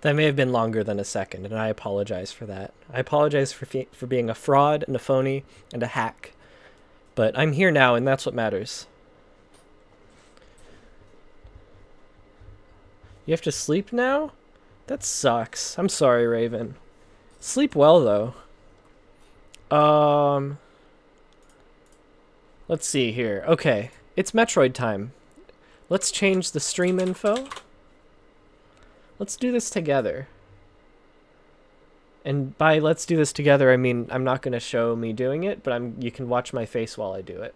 That may have been longer than a second, and I apologize for that. I apologize for being a fraud and a phony and a hack. But I'm here now, and that's what matters. You have to sleep now? That sucks. I'm sorry, Raven. Sleep well, though. Let's see here. Okay, it's Metroid time. Let's change the stream info. Let's do this together. And by let's do this together, I mean I'm not going to show me doing it, but you can watch my face while I do it.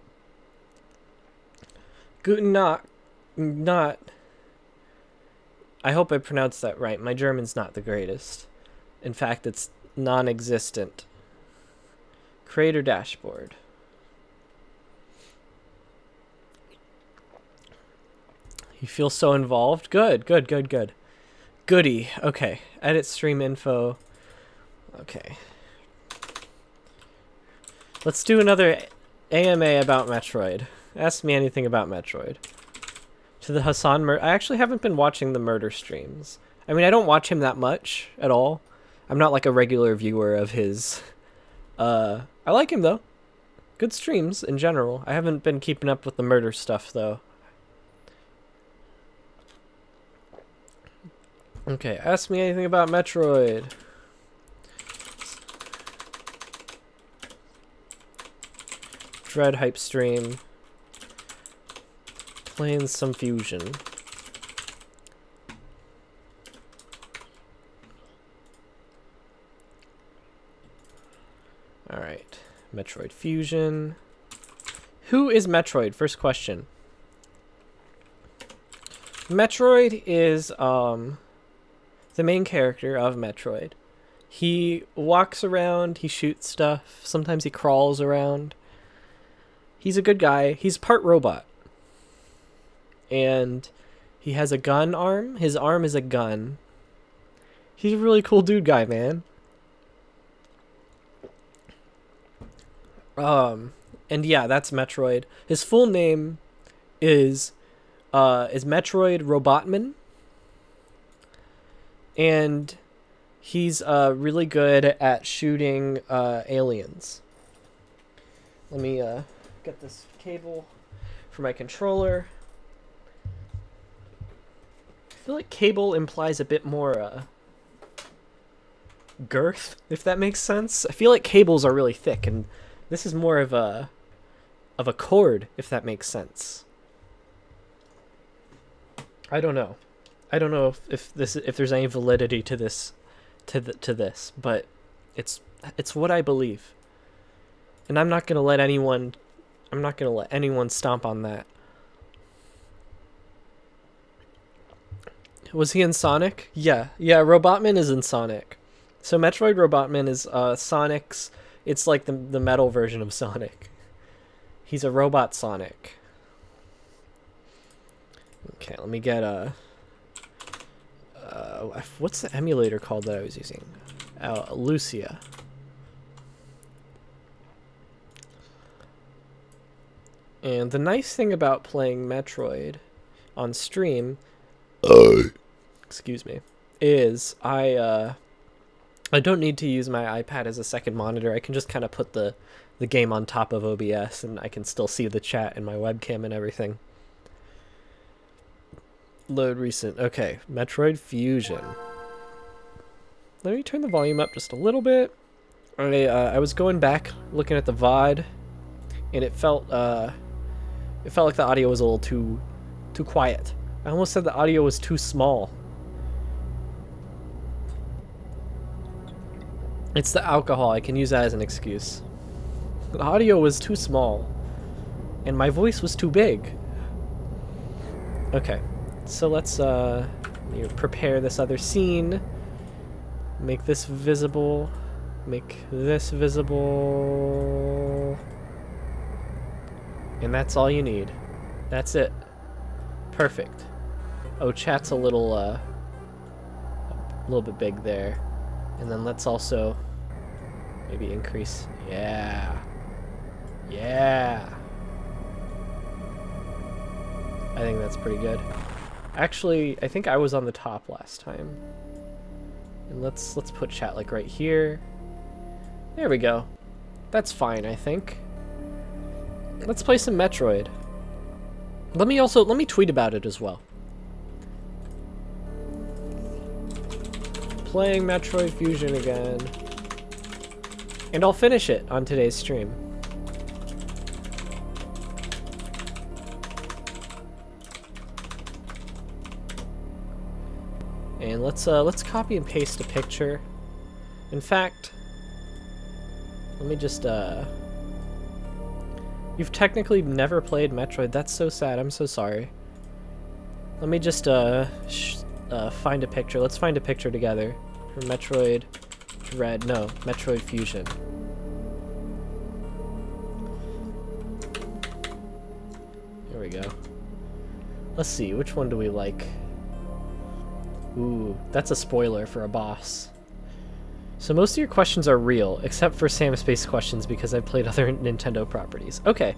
Guten Nacht. Not. I hope I pronounced that right. My German's not the greatest. In fact, it's non-existent. Creator dashboard. You feel so involved? Good, good, good, good. Goody. Okay. Edit stream info. Okay. Let's do another AMA about Metroid. Ask me anything about Metroid. To the Hassan I actually haven't been watching the murder streams. I mean, I don't watch him that much at all. I'm not like a regular viewer of his. I like him though. Good streams in general. I haven't been keeping up with the murder stuff though. Okay, ask me anything about Metroid. Dread hype stream. Playing some Fusion. Alright. Metroid Fusion. Who is Metroid? First question. Metroid is, the main character of Metroid. He walks around, he shoots stuff, sometimes he crawls around. He's a good guy. He's part robot. And he has a gun arm. His arm is a gun. He's a really cool dude guy, man. And yeah, that's Metroid. His full name is Metroid Robotman. And he's really good at shooting aliens. Let me get this cable for my controller. I feel like cable implies a bit more girth, if that makes sense. I feel like cables are really thick, and this is more of a cord, if that makes sense. I don't know. I don't know if there's any validity to this, but it's what I believe, and I'm not gonna let anyone stomp on that. Was he in Sonic? Yeah, Robotman is in Sonic. So Metroid Robotman is Sonic's. It's like the metal version of Sonic. He's a robot Sonic. Okay, let me get a. What's the emulator called that I was using? Lucia. And the nice thing about playing Metroid on stream, excuse me, is I don't need to use my iPad as a second monitor. I can just kind of put the game on top of OBS, and I can still see the chat and my webcam and everything. Load recent. Okay, Metroid Fusion. Let me turn the volume up just a little bit. I was going back looking at the VOD, and it felt like the audio was a little too quiet. I almost said the audio was too small. It's the alcohol. I can use that as an excuse. The audio was too small, and my voice was too big. Okay. So let's prepare this other scene. Make this visible. Make this visible. And that's all you need. That's it. Perfect. Oh, chat's a little bit big there. And then let's also maybe increase. Yeah. Yeah. I think that's pretty good. Actually, I think I was on the top last time. And let's put chat like right here. There we go. That's fine, I think. Let's play some Metroid. Let me tweet about it as well. Playing Metroid Fusion again. And I'll finish it on today's stream. And let's copy and paste a picture. In fact, let me just you've technically never played Metroid. That's so sad. I'm so sorry. Let me just find a picture. Let's find a picture together for Metroid Dread. No, Metroid Fusion. Here we go. Let's see, which one do we like? Ooh, that's a spoiler for a boss. So most of your questions are real, except for Sam Space questions because I've played other Nintendo properties. Okay.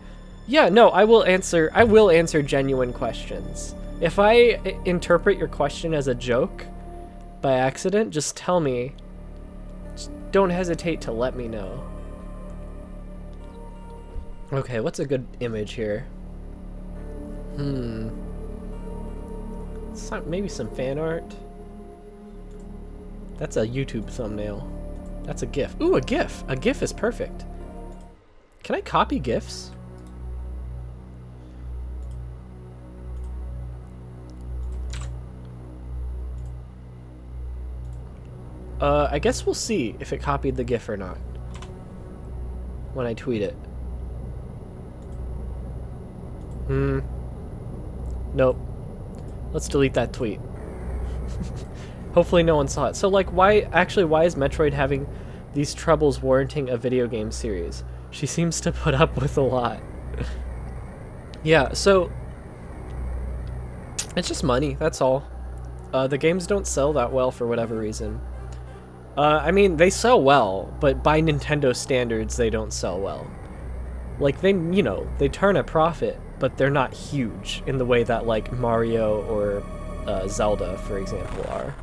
Yeah, no, I will answer genuine questions. If I interpret your question as a joke by accident, just tell me. Just don't hesitate to let me know. Okay, what's a good image here? Maybe some fan art. That's a YouTube thumbnail. That's a GIF. Ooh, a GIF! A GIF is perfect. Can I copy GIFs? I guess we'll see if it copied the GIF or not when I tweet it. Nope. Let's delete that tweet. Hopefully no one saw it. So like why is Metroid having these troubles warranting a video game series? She seems to put up with a lot. Yeah, so it's just money, that's all. The games don't sell that well for whatever reason. I mean, they sell well, but by Nintendo standards, they don't sell well. Like, they turn a profit, but they're not huge in the way that, like, Mario or Zelda, for example, are.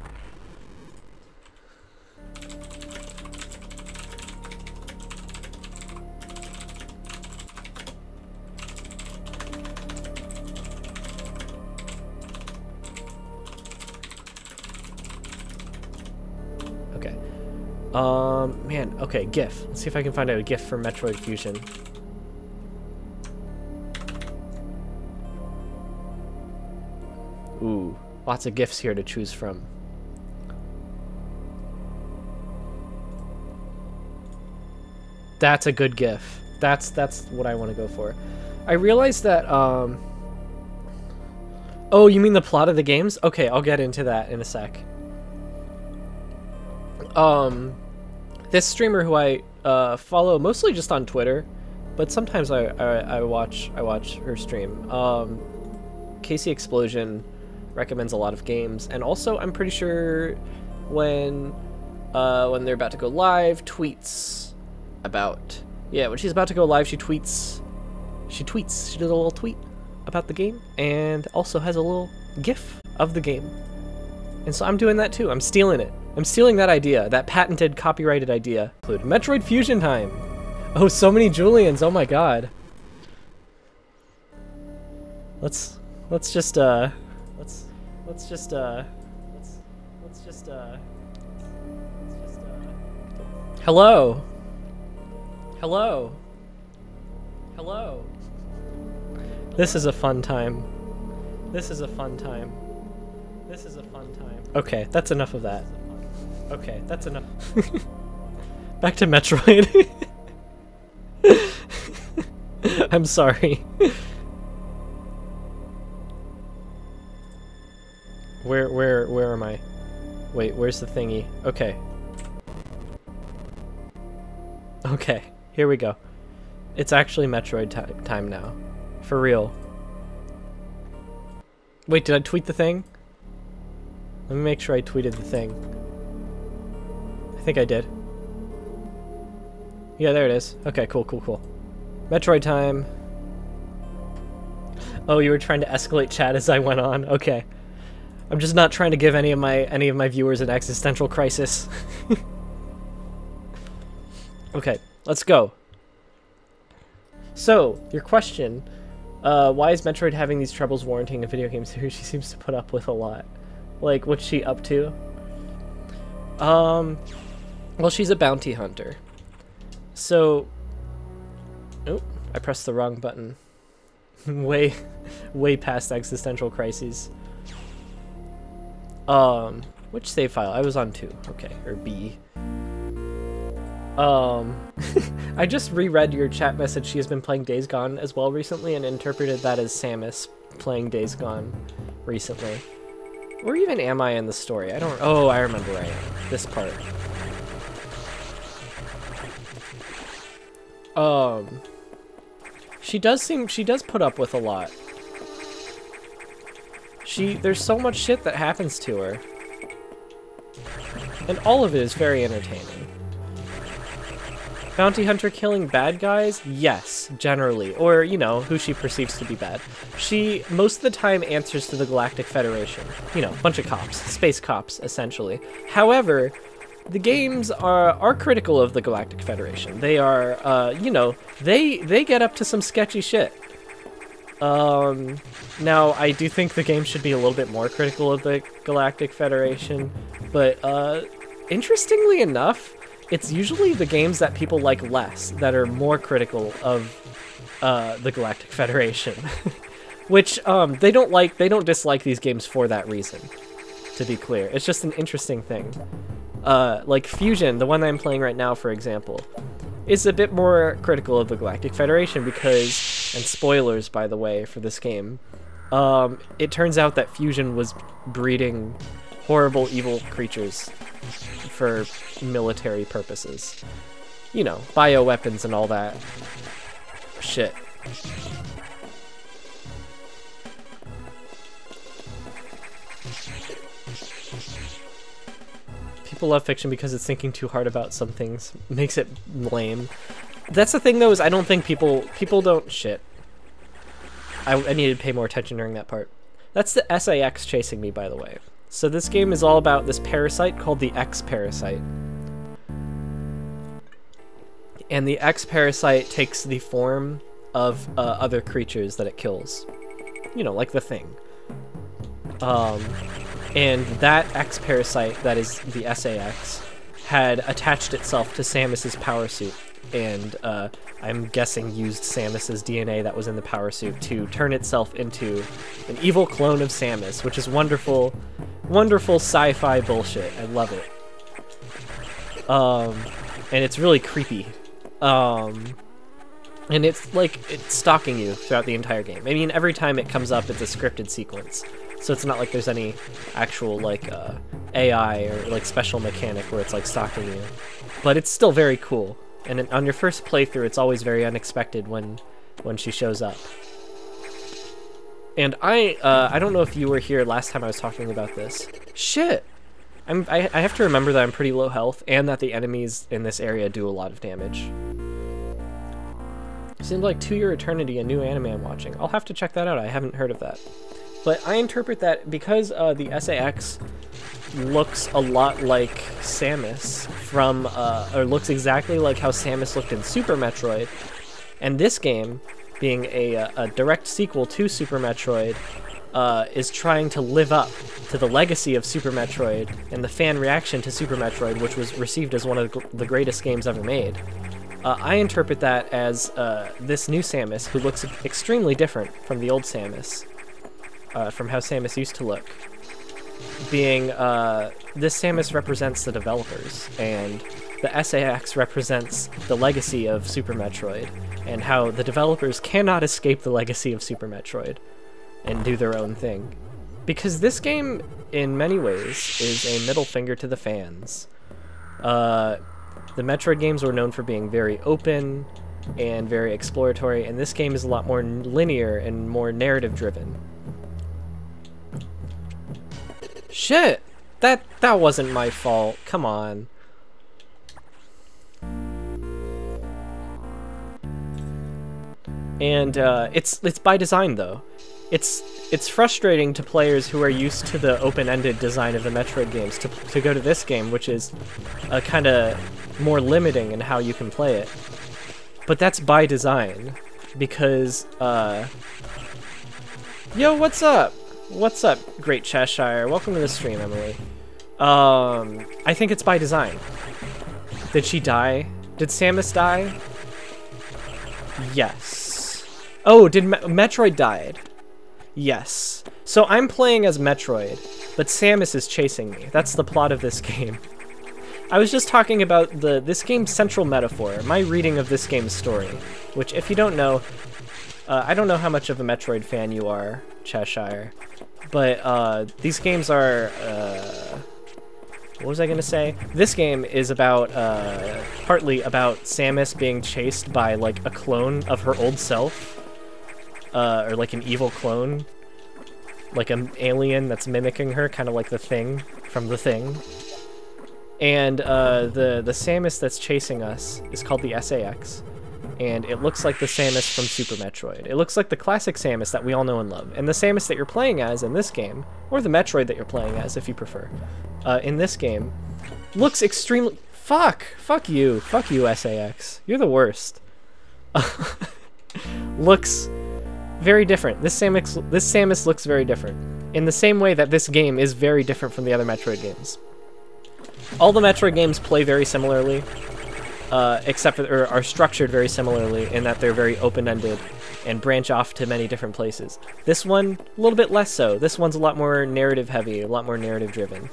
Man, okay, GIF. Let's see if I can find out a GIF for Metroid Fusion. Ooh, lots of GIFs here to choose from. That's a good GIF. That's what I want to go for. I realized that, oh, you mean the plot of the games? Okay, I'll get into that in a sec. This streamer who I follow mostly just on Twitter, but sometimes I watch her stream. Casey Explosion recommends a lot of games, and also I'm pretty sure when they're about to go live, tweets about, yeah, when she's about to go live, she does a little tweet about the game, and also has a little GIF of the game. And so I'm doing that too. I'm stealing it. I'm stealing that idea, that patented, copyrighted idea. Metroid Fusion time! Oh, so many Julians, oh my god. Let's just hello! Hello! Hello! This is a fun time. This is a fun time. This is a fun time. Okay, that's enough of that. Okay, that's enough. Back to Metroid. I'm sorry. Where am I? Wait, where's the thingy? Okay. Okay, here we go. It's actually Metroid time now. For real. Wait, did I tweet the thing? Let me make sure I tweeted the thing. I think I did. Yeah, there it is. Okay, cool. Metroid time. Oh, you were trying to escalate chat as I went on. Okay. I'm just not trying to give any of my viewers an existential crisis. Okay, let's go. So, your question, why is Metroid having these troubles warranting a video game series she seems to put up with a lot? Like, what's she up to? Well, she's a bounty hunter. So, oh, I pressed the wrong button. way past existential crises. Which save file? I was on 2. Okay, or B. I just reread your chat message. She has been playing Days Gone as well recently and interpreted that as Samus playing Days Gone recently. Where even am I in the story? I don't... Oh, I remember where I am. This part. She does put up with a lot. There's so much shit that happens to her. And all of it is very entertaining. Bounty hunter killing bad guys? Yes, generally. Or, you know, who she perceives to be bad. She, most of the time, answers to the Galactic Federation. You know, bunch of cops. Space cops, essentially. However, the games are critical of the Galactic Federation. They are, you know, they get up to some sketchy shit. Now, I do think the game should be a little bit more critical of the Galactic Federation, but, interestingly enough, it's usually the games that people like less that are more critical of, the Galactic Federation. Which, they don't dislike these games for that reason, to be clear. It's just an interesting thing. Like Fusion, the one that I'm playing right now, for example, is a bit more critical of the Galactic Federation because, and spoilers, by the way, for this game, it turns out that Fusion was breeding horrible, evil creatures for military purposes. You know, bioweapons and all that shit. People love fiction because it's thinking too hard about some things. Makes it lame. That's the thing, though, is I don't think people don't... Shit. I needed to pay more attention during that part. That's the SAX chasing me, by the way. So this game is all about this parasite called the X-Parasite. And the X-Parasite takes the form of other creatures that it kills. You know, like the Thing. And that X-Parasite, that is the SAX, had attached itself to Samus's power suit, and I'm guessing used Samus's DNA that was in the power suit to turn itself into an evil clone of Samus, which is wonderful, wonderful sci-fi bullshit. I love it. And it's really creepy. And it's like, it's stalking you throughout the entire game. I mean, every time it comes up, it's a scripted sequence. So it's not like there's any actual, like, AI or, like, special mechanic where it's, like, stalking you. But it's still very cool. And on your first playthrough, it's always very unexpected when she shows up. And I don't know if you were here last time I was talking about this. Shit! I have to remember that I'm pretty low health, and that the enemies in this area do a lot of damage. Seems like To Your Eternity, a new anime I'm watching. I'll have to check that out, I haven't heard of that. But I interpret that because the SAX looks a lot like Samus from, or looks exactly like how Samus looked in Super Metroid, and this game, being a direct sequel to Super Metroid, is trying to live up to the legacy of Super Metroid and the fan reaction to Super Metroid, which was received as one of the greatest games ever made. I interpret that as this new Samus, who looks extremely different from the old Samus, from how Samus used to look, being this Samus represents the developers, and the SAX represents the legacy of Super Metroid, and how the developers cannot escape the legacy of Super Metroid and do their own thing. Because this game, in many ways, is a middle finger to the fans. The Metroid games were known for being very open and very exploratory, and this game is a lot more linear and more narrative-driven. Shit! That wasn't my fault. Come on. And it's by design, though. it's frustrating to players who are used to the open-ended design of the Metroid games to go to this game, which is kind of more limiting in how you can play it. But that's by design, because yo, what's up? What's up, Great Cheshire? Welcome to the stream, Emily. I think it's by design. Did she die? Did Samus die? Yes. Oh, did Metroid died? Yes. So I'm playing as Metroid, but Samus is chasing me. That's the plot of this game. I was just talking about this game's central metaphor, my reading of this game's story, which, if you don't know, I don't know how much of a Metroid fan you are, Cheshire, but these games are, what was I gonna say? This game is about, partly about Samus being chased by, like, a clone of her old self, or like an evil clone, like an alien that's mimicking her, kind of like the Thing from The Thing. And the Samus that's chasing us is called the SA-X, and it looks like the Samus from Super Metroid. It looks like the classic Samus that we all know and love. And the Samus that you're playing as in this game, or the Metroid that you're playing as if you prefer, in this game, looks extremely... Fuck you, SA-X. You're the worst. Looks very different. This Samus looks very different, in the same way that this game is very different from the other Metroid games. All the Metroid games play very similarly, except for, or are structured very similarly in that they're very open-ended and branch off to many different places. This one, a little bit less so. This one's a lot more narrative-heavy, a lot more narrative-driven.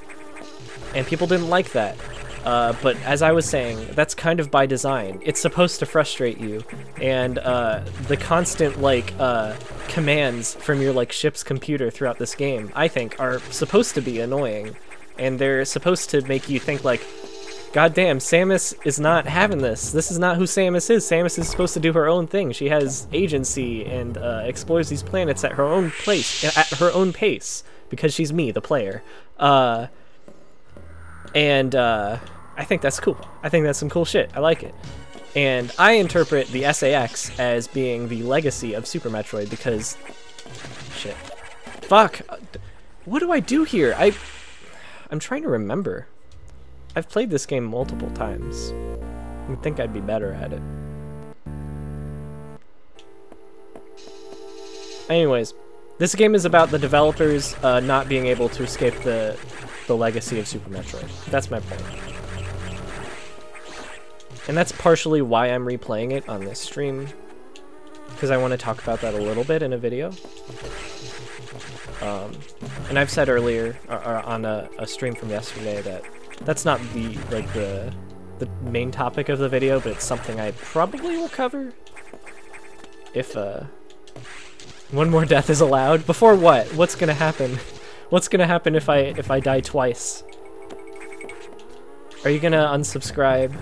And people didn't like that. But as I was saying, that's kind of by design. It's supposed to frustrate you, and the constant, like, commands from your, like, ship's computer throughout this game, I think, are supposed to be annoying. And they're supposed to make you think, like, God damn, Samus is not having this. This is not who Samus is. Samus is supposed to do her own thing. She has agency and explores these planets at her own place, at her own pace, because she's me, the player. I think that's cool. I think that's some cool shit. I like it. And I interpret the SA-X as being the legacy of Super Metroid because... Shit. Fuck. What do I do here? I'm trying to remember. I've played this game multiple times. You'd think I'd be better at it. Anyways, this game is about the developers not being able to escape the legacy of Super Metroid. That's my point. And that's partially why I'm replaying it on this stream, because I want to talk about that a little bit in a video. And I've said earlier on a stream from yesterday that that's not the main topic of the video, but it's something I probably will cover if one more death is allowed. Before what? What's gonna happen? What's gonna happen if I die twice? Are you gonna unsubscribe?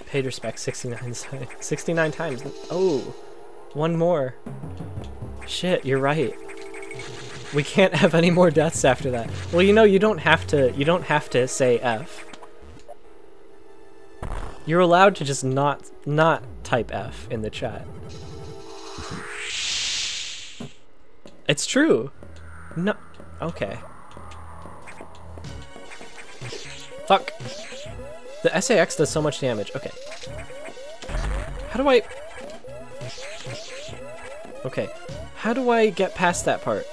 Paid respect 69 times. Oh, one more. Shit, you're right. We can't have any more deaths after that. Well, you know, you don't have to say F. You're allowed to just not type F in the chat. It's true. No. Okay. Fuck. The SA-X does so much damage. Okay. How do I... Okay. How do I get past that part?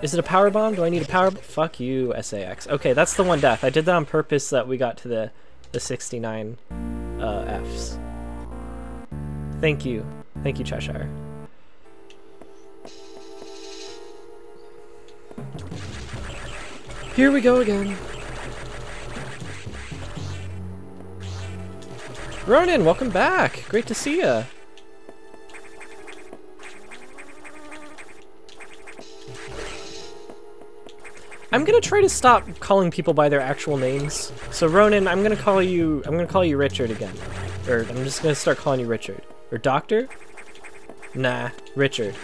Is it a power bomb? Do I need a power... Fuck you, SA-X. Okay, that's the one death. I did that on purpose so that we got to the 69 Fs. Thank you. Thank you, Cheshire. Here we go again. Ronan, welcome back. Great to see ya. I'm gonna try to stop calling people by their actual names. So Ronan, I'm gonna call you Richard again. Or I'm just gonna start calling you Richard. Or Doctor? Nah, Richard.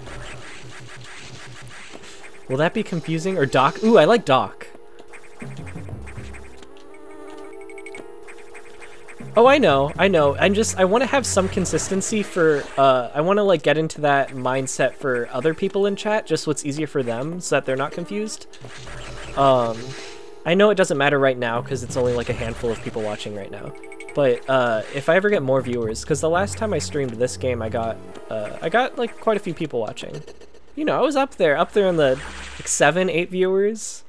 Will that be confusing? Or Doc? Ooh, I like Doc. Oh, I know. I want to have some consistency for, I want to like get into that mindset for other people in chat, just what's easier for them so that they're not confused. I know it doesn't matter right now because it's only like a handful of people watching right now. But if I ever get more viewers, because the last time I streamed this game, I got like quite a few people watching. You know, I was up there in the like 7, 8 viewers.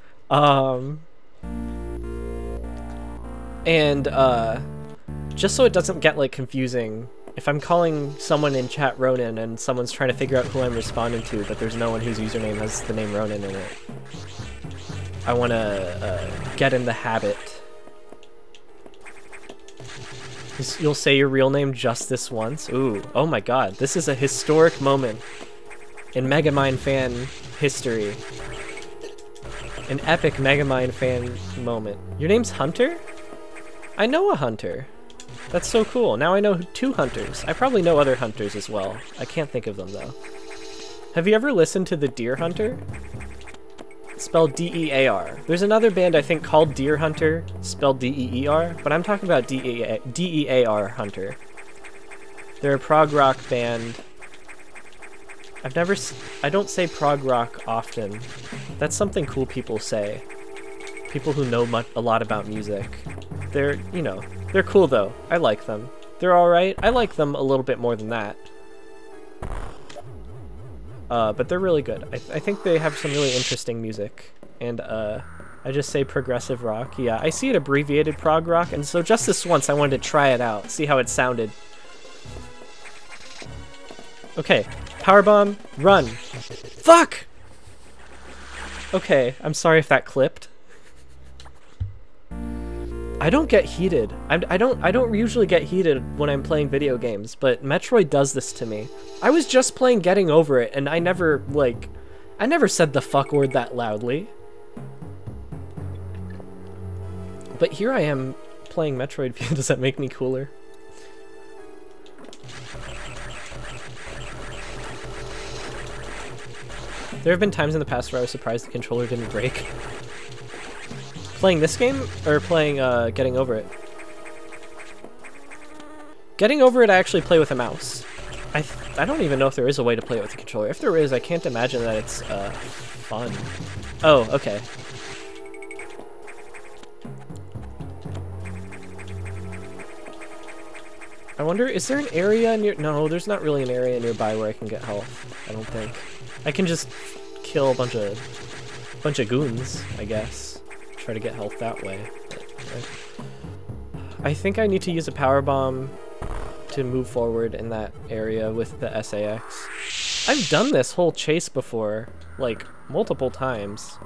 Just so it doesn't get like confusing, if I'm calling someone in chat Ronin and someone's trying to figure out who I'm responding to, but there's no one whose username has the name Ronin in it, I want to get in the habit. You'll say your real name just this once? Ooh, oh my god, this is a historic moment in Megamind fan history. An epic Megamind fan moment. Your name's Hunter? I know a Hunter. That's so cool. Now I know 2 Hunters. I probably know other Hunters as well. I can't think of them though. Have you ever listened to the Deer Hunter? Spelled D-E-A-R. There's another band I think called Deer Hunter, spelled D-E-E-R, but I'm talking about D-E-A-R Hunter. They're a prog rock band. I don't say prog rock often. That's something cool people say. People who know a lot about music. They're, you know, they're cool though. I like them. They're alright. I like them a little bit more than that. But they're really good. I think they have some really interesting music. And I just say progressive rock. Yeah, I see it abbreviated prog rock, and so just this once I wanted to try it out, see how it sounded. Okay, powerbomb, run. Fuck! Okay, I'm sorry if that clipped. I don't get heated. I don't usually get heated when I'm playing video games, but Metroid does this to me. I was just playing Getting Over It, and I never said the fuck word that loudly. But here I am playing Metroid. Does that make me cooler? There have been times in the past where I was surprised the controller didn't break. Playing this game, or playing Getting Over It? Getting Over It I actually play with a mouse. I don't even know if there is a way to play it with a controller. If there is, I can't imagine that it's fun. Oh, okay. I wonder, is there an area near— no, there's not really an area nearby where I can get health, I don't think. I can just kill a bunch of goons, I guess. Try to get health that way. I think I need to use a power bomb to move forward in that area with the SAX. I've done this whole chase before, like, multiple times.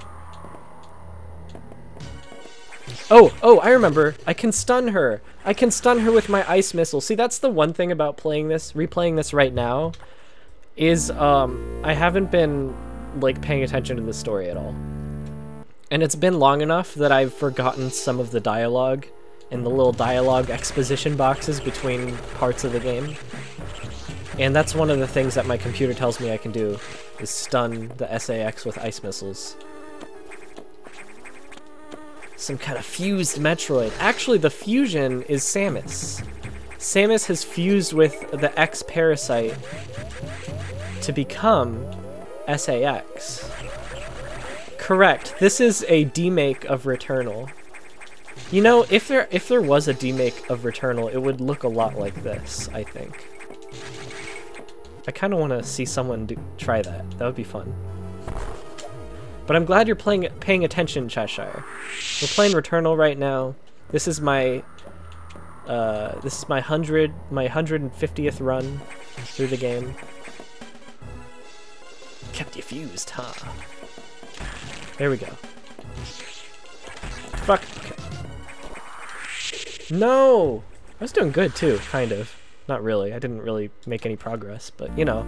Oh, I remember. I can stun her. I can stun her with my ice missile. See, that's the one thing about replaying this right now, is I haven't been, like, paying attention to the story at all. And it's been long enough that I've forgotten some of the dialogue in the little dialogue exposition boxes between parts of the game. And that's one of the things that my computer tells me I can do, is stun the SAX with ice missiles. Some kind of fused Metroid. Actually, the fusion is Samus. Samus has fused with the X-Parasite to become SAX. Correct. This is a demake of Returnal. You know, if there was a demake of Returnal, it would look a lot like this, I think. I kind of want to see someone try that. That would be fun. But I'm glad you're paying attention, Cheshire. We're playing Returnal right now. This is my 150th run through the game. Kept you fused, huh? There we go. Fuck. Okay. No! I was doing good too, kind of. Not really. I didn't really make any progress, but you know,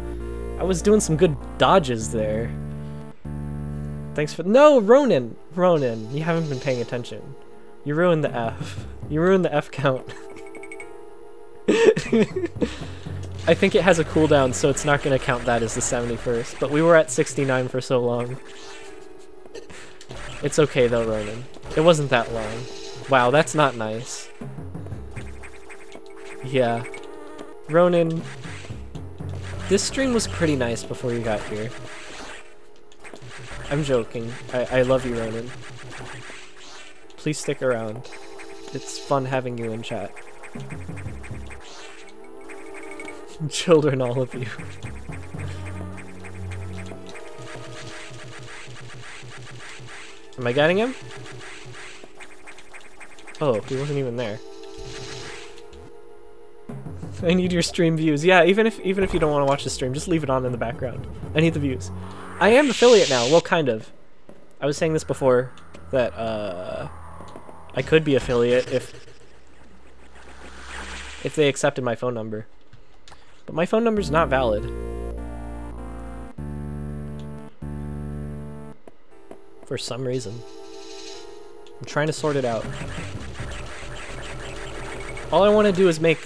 I was doing some good dodges there. Thanks for— no, Ronin! Ronin, you haven't been paying attention. You ruined the F. You ruined the F count. I think it has a cooldown, so it's not going to count that as the 71st, but we were at 69 for so long. It's okay though, Ronin. It wasn't that long. Wow, that's not nice. Yeah. Ronan, this stream was pretty nice before you got here. I'm joking. I love you, Ronan. Please stick around. It's fun having you in chat. Children, all of you. Am I getting him? Oh, he wasn't even there. I need your stream views. Yeah, even if you don't want to watch the stream, just leave it on in the background. I need the views. I am affiliate now. Well, kind of. I was saying this before that I could be affiliate if they accepted my phone number. But my phone number's not valid. For some reason. I'm trying to sort it out. All I want to do is make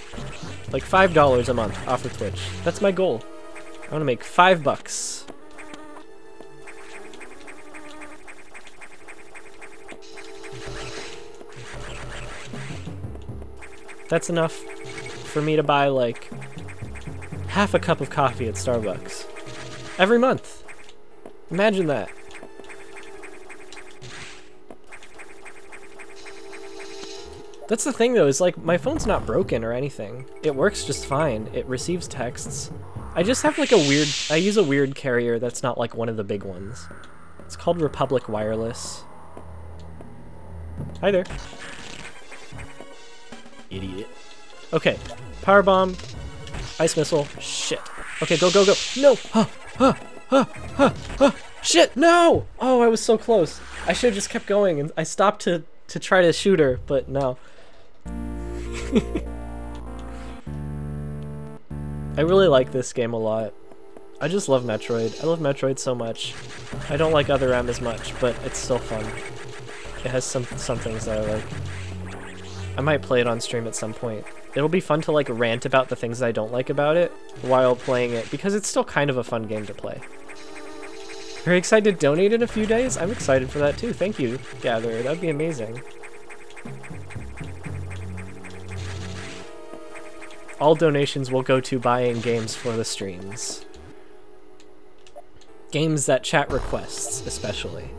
like $5 a month off of Twitch. That's my goal. I want to make $5. That's enough for me to buy like half a cup of coffee at Starbucks every month. Imagine that. That's the thing though, is like my phone's not broken or anything. It works just fine. It receives texts. I just have like I use a weird carrier that's not like one of the big ones. It's called Republic Wireless. Hi there. Idiot. Okay, power bomb, ice missile, shit. Okay, go, go, go. No! Shit, no! Oh, I was so close. I should have just kept going, and I stopped to try to shoot her, but no. I really like this game a lot. I just love Metroid. I love Metroid so much. I don't like Other M as much, but it's still fun. It has some things that I like. I might play it on stream at some point. It'll be fun to like rant about the things I don't like about it while playing it, because it's still kind of a fun game to play. Very excited to donate in a few days? I'm excited for that too. Thank you, Gather. That'd be amazing. All donations will go to buying games for the streams. Games that chat requests, especially.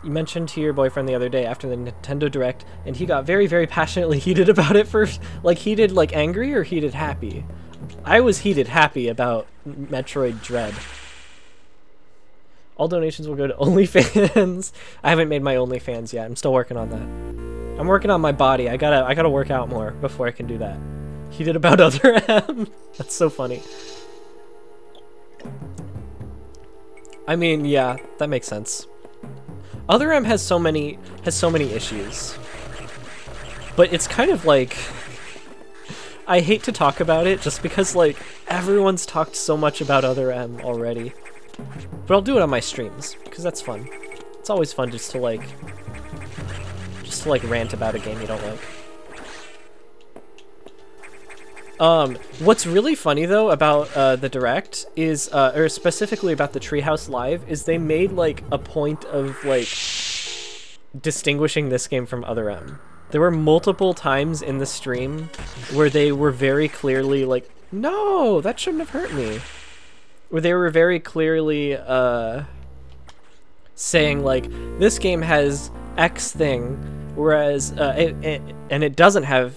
You mentioned to your boyfriend the other day after the Nintendo Direct, and he got very, very passionately heated about it first. Like, heated, like, angry or heated happy? I was heated happy about Metroid Dread. All donations will go to OnlyFans. I haven't made my OnlyFans yet. I'm still working on that. I'm working on my body. I gotta work out more before I can do that. Heated about Other M. That's so funny. I mean, yeah, that makes sense. Other M has so many issues. But it's kind of like, I hate to talk about it just because like everyone's talked so much about Other M already. But I'll do it on my streams because that's fun. It's always fun just to like rant about a game you don't like. What's really funny though about the Direct is, or specifically about the Treehouse Live, is they made like a point of like distinguishing this game from Other M. There were multiple times in the stream where they were very clearly like, no, that shouldn't have hurt me. Where they were very clearly saying like, this game has X thing, whereas it doesn't have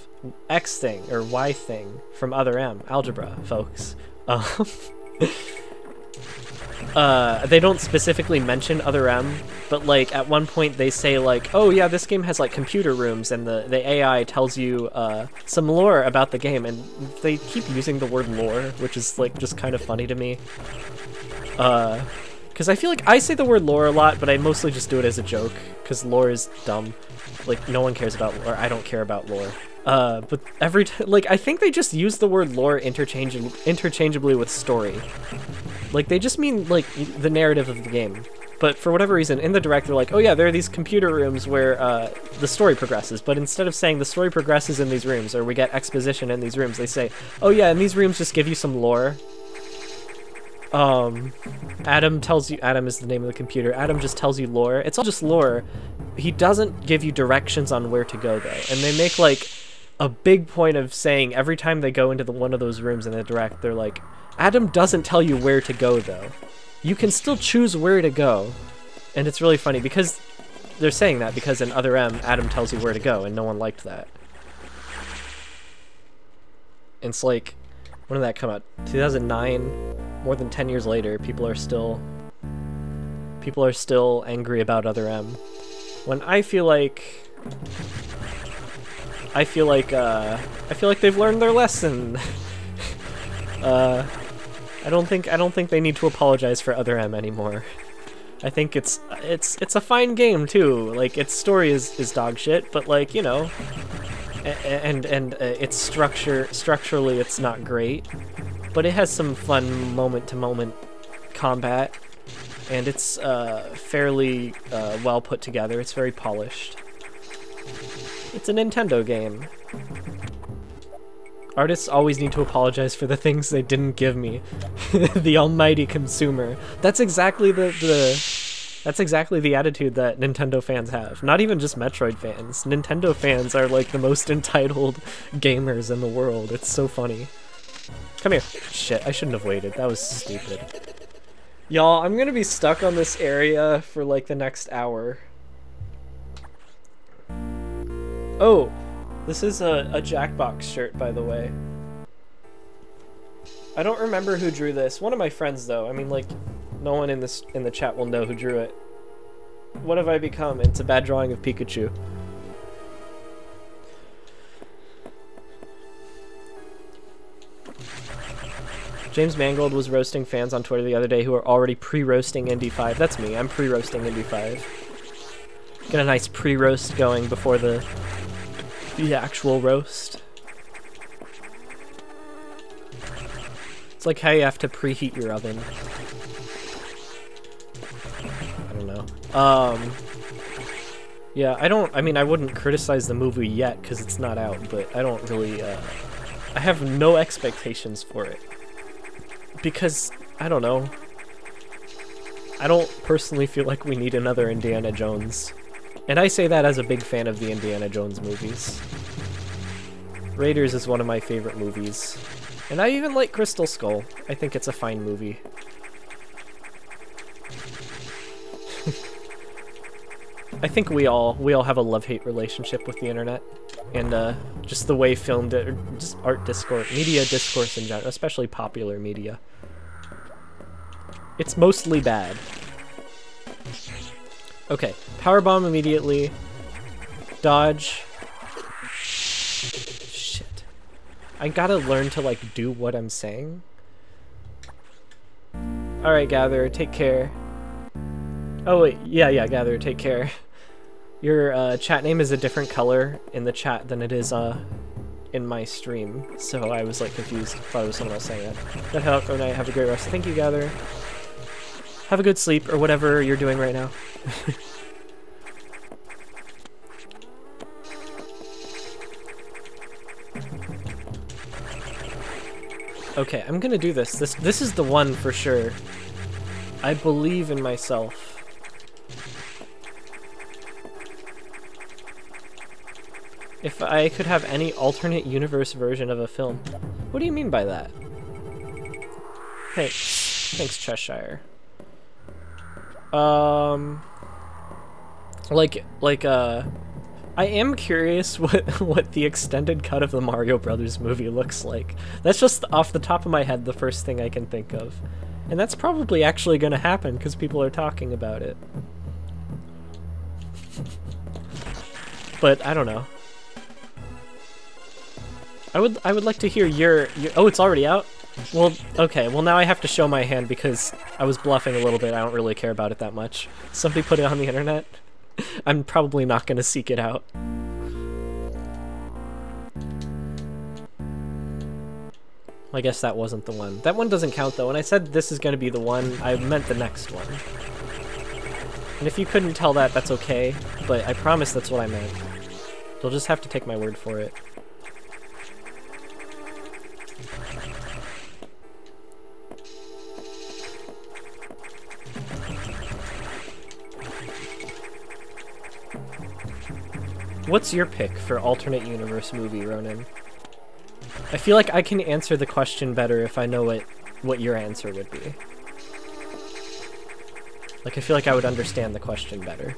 X thing or Y thing from Other M. Algebra, folks. They don't specifically mention Other M, but like at one point they say like, oh yeah, this game has like computer rooms, and the AI tells you some lore about the game, and they keep using the word lore, which is like just kind of funny to me. Because I feel like I say the word lore a lot, but I mostly just do it as a joke, because lore is dumb. Like, no one cares about lore. I don't care about lore. But every like, I think they just use the word lore interchangeably with story. Like, they just mean, like, the narrative of the game. But for whatever reason, in the Direct, they're like, oh yeah, there are these computer rooms where the story progresses. But instead of saying the story progresses in these rooms, or we get exposition in these rooms, they say, oh yeah, and these rooms just give you some lore. Adam tells you, Adam is the name of the computer, Adam just tells you lore. It's all just lore. He doesn't give you directions on where to go, though. And they make, like, a big point of saying every time they go into one of those rooms in the direct, they're like, Adam doesn't tell you where to go, though. You can still choose where to go. And it's really funny, because they're saying that because in Other M, Adam tells you where to go, and no one liked that. It's like, when did that come out? 2009? More than 10 years later, people are still angry about Other M. When I feel like they've learned their lesson. I don't think they need to apologize for Other M anymore. I think it's a fine game too. Like, its story is dog shit, but, like, you know, and its structurally it's not great, but it has some fun moment-to-moment combat, and it's fairly well put together. It's very polished. It's a Nintendo game. Artists always need to apologize for the things they didn't give me. The almighty consumer. That's exactly that's exactly the attitude that Nintendo fans have. Not even just Metroid fans. Nintendo fans are like the most entitled gamers in the world. It's so funny. Come here. Shit, I shouldn't have waited. That was stupid. Y'all, I'm gonna be stuck on this area for like the next hour. Oh, this is a Jackbox shirt, by the way. I don't remember who drew this. One of my friends, though. I mean, like, no one in the chat will know who drew it. What have I become? It's a bad drawing of Pikachu. James Mangold was roasting fans on Twitter the other day who are already pre-roasting Indy 5. That's me. I'm pre-roasting Indy 5. Get a nice pre-roast going before the actual roast. It's like how you have to preheat your oven. I don't know. Yeah, I mean, I wouldn't criticize the movie yet because it's not out, but I don't really, I have no expectations for it. Because, I don't know. I don't personally feel like we need another Indiana Jones. And I say that as a big fan of the Indiana Jones movies. Raiders is one of my favorite movies. And I even like Crystal Skull. I think it's a fine movie. I think we all have a love-hate relationship with the internet. And just the way film, just art discourse, media discourse in general, especially popular media. It's mostly bad. Okay, powerbomb immediately. Dodge. Shit. I gotta learn to, like, do what I'm saying. Alright, Gatherer, take care. Oh, wait, yeah, Gatherer, take care. Your chat name is a different color in the chat than it is in my stream, so I was, like, confused. Thought it was someone else saying that. Good help, good night, have a great rest. Thank you, Gatherer. Have a good sleep, or whatever you're doing right now. Okay, I'm gonna do this. This is the one for sure. I believe in myself. If I could have any alternate universe version of a film. What do you mean by that? Thanks. Thanks, Cheshire. I am curious what the extended cut of the Mario Brothers movie looks like. That's just off the top of my head the first thing I can think of. And that's probably actually gonna happen because people are talking about it. But I don't know. I would like to hear your oh, it's already out? Well, okay, well now I have to show my hand because I was bluffing a little bit. I don't really care about it that much. Somebody put it on the internet. I'm probably not gonna seek it out. I guess that wasn't the one. That one doesn't count though. When I said this is gonna be the one, I meant the next one. And if you couldn't tell that, that's okay, but I promise that's what I meant. You'll just have to take my word for it. What's your pick for alternate universe movie, Ronan? I feel like I can answer the question better if I know what your answer would be. Like, I feel like I would understand the question better.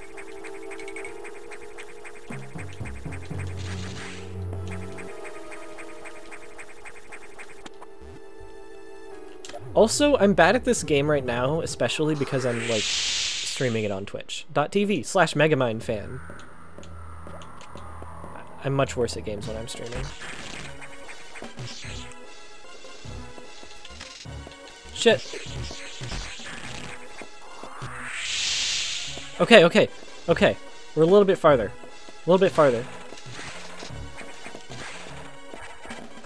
Also, I'm bad at this game right now, especially because I'm, like, streaming it on twitch.tv/MegamindFan. I'm much worse at games when I'm streaming. Shit. Okay, okay, okay. We're a little bit farther. A little bit farther.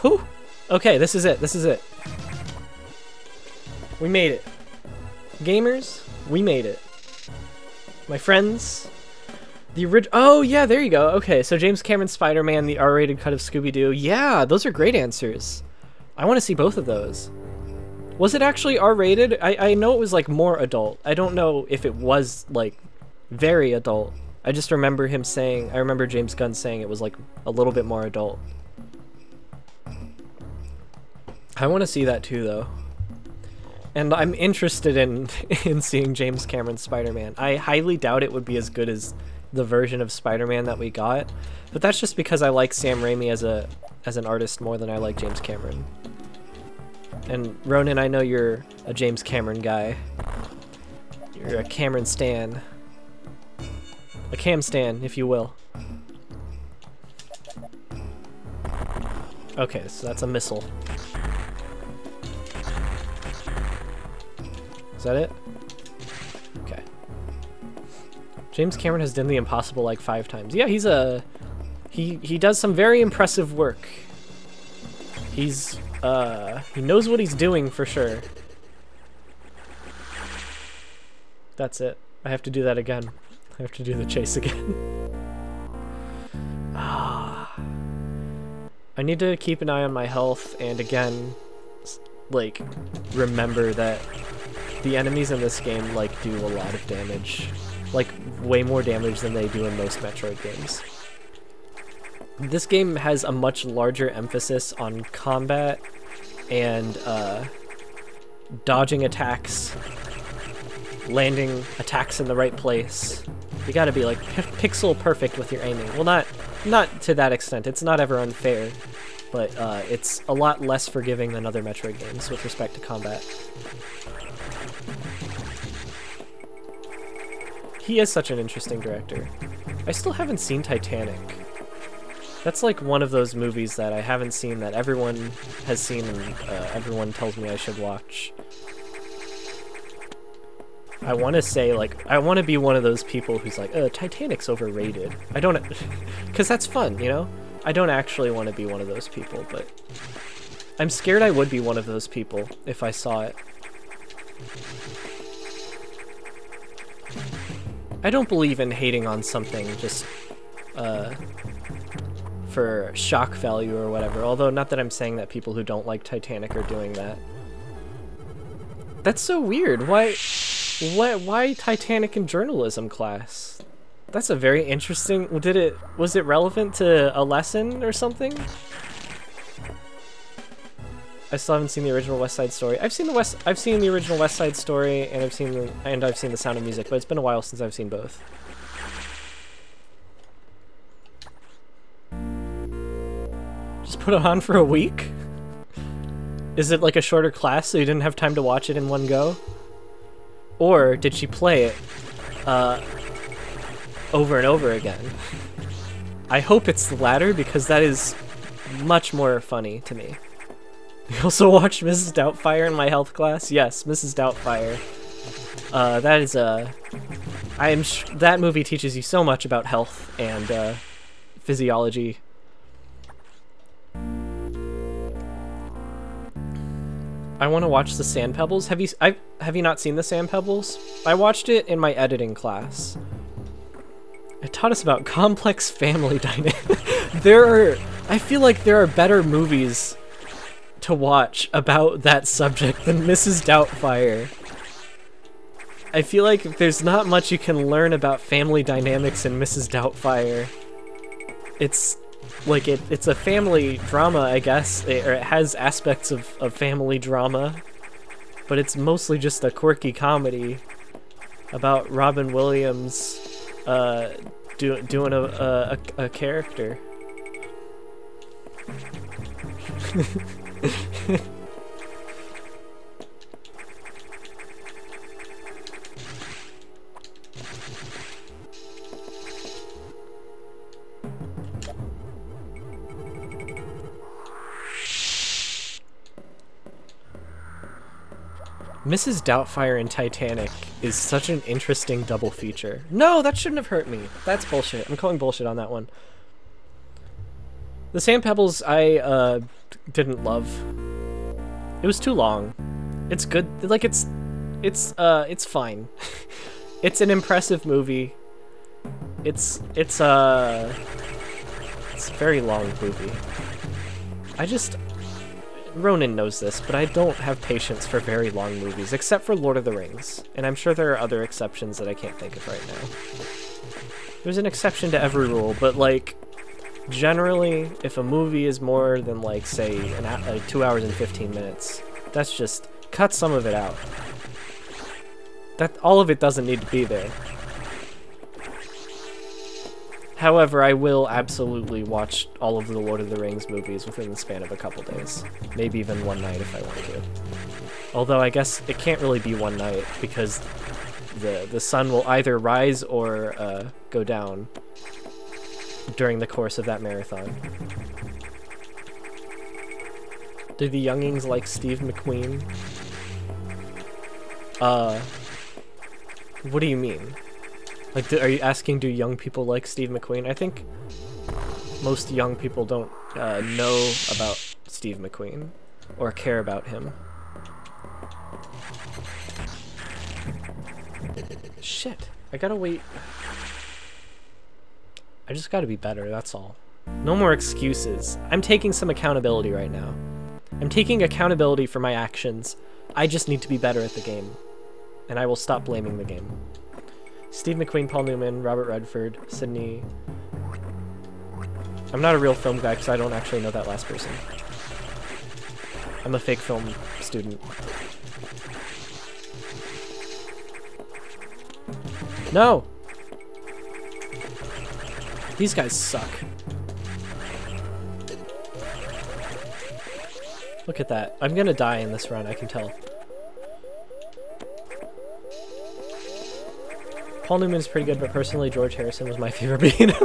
Whew! Okay, this is it. This is it. We made it. Gamers, we made it. My friends, the original. Oh, yeah, there you go. Okay, so James Cameron's Spider-Man, the R-rated cut of Scooby-Doo. Yeah, those are great answers. I want to see both of those. Was it actually R-rated? I know it was, like, more adult. I don't know if it was, like, very adult. I just remember him saying, I remember James Gunn saying it was, like, a little bit more adult. I want to see that too, though. And I'm interested in seeing James Cameron's Spider-Man. I highly doubt it would be as good as the version of Spider-Man that we got, but that's just because I like Sam Raimi as an artist more than I like James Cameron. And Ronan, I know you're a James Cameron guy. You're a Cameron stan. A Cam stan, if you will. Okay, so that's a missile. Is that it? Okay. James Cameron has done the impossible like 5 times. Yeah, he's a... He does some very impressive work. He's, he knows what he's doing for sure. That's it. I have to do that again. I have to do the chase again. Ah. I need to keep an eye on my health and again, like, remember that the enemies in this game, like, do a lot of damage. Like, way more damage than they do in most Metroid games. This game has a much larger emphasis on combat and, dodging attacks, landing attacks in the right place. You gotta be, like, pixel perfect with your aiming. Well, not to that extent. It's not ever unfair, but, it's a lot less forgiving than other Metroid games with respect to combat. He is such an interesting director. I still haven't seen Titanic. That's like one of those movies that I haven't seen that everyone has seen and everyone tells me I should watch. I want to say, like, I want to be one of those people who's like, Titanic's overrated. I don't... Because that's fun, you know? I don't actually want to be one of those people, but... I'm scared I would be one of those people if I saw it. I don't believe in hating on something just for shock value or whatever, although not that I'm saying that people who don't like Titanic are doing that. That's so weird. Why Titanic in journalism class? That's a very interesting... Was it relevant to a lesson or something? I still haven't seen the original West Side Story. I've seen the original West Side Story, and I've seen The Sound of Music, but it's been a while since I've seen both. Just put it on for a week? Is it like a shorter class so you didn't have time to watch it in one go? Or did she play it over and over again? I hope it's the latter, because that is much more funny to me. You also watched Mrs. Doubtfire in my health class? Yes, Mrs. Doubtfire. That is that movie teaches you so much about health and physiology. I want to watch The Sand Pebbles. Have you not seen The Sand Pebbles? I watched it in my editing class. It taught us about complex family dynamics. I feel like there are better movies to watch about that subject than Mrs. Doubtfire. I feel like there's not much you can learn about family dynamics in Mrs. Doubtfire. It's like it's a family drama, I guess, or it has aspects of family drama, but it's mostly just a quirky comedy about Robin Williams doing a character. Mrs. Doubtfire and Titanic is such an interesting double feature. No, that shouldn't have hurt me. That's bullshit. I'm calling bullshit on that one. The Sand Pebbles I didn't love. It was too long. It's good. Like it's fine. It's an impressive movie. It's a very long movie. Ronan knows this, but I don't have patience for very long movies, except for Lord of the Rings. And I'm sure there are other exceptions that I can't think of right now. There's an exception to every rule, but like, generally, if a movie is more than like, say, 2 hours and 15 minutes, that's just, cut some of it out. All of it doesn't need to be there. However, I will absolutely watch all of the Lord of the Rings movies within the span of a couple days. Maybe even one night if I want to. Although I guess it can't really be one night because the sun will either rise or go down during the course of that marathon. Do the youngings like Steve McQueen? What do you mean? Like, are you asking, do young people like Steve McQueen? I think most young people don't know about Steve McQueen or care about him. Shit, I gotta wait. I just gotta be better, that's all. No more excuses. I'm taking some accountability right now. I'm taking accountability for my actions. I just need to be better at the game. And I will stop blaming the game. Steve McQueen, Paul Newman, Robert Redford, Sidney. I'm not a real film guy because I don't actually know that last person. I'm a fake film student. No! These guys suck. Look at that. I'm gonna die in this run, I can tell. Paul Newman's pretty good, but personally, George Harrison was my favorite Beano.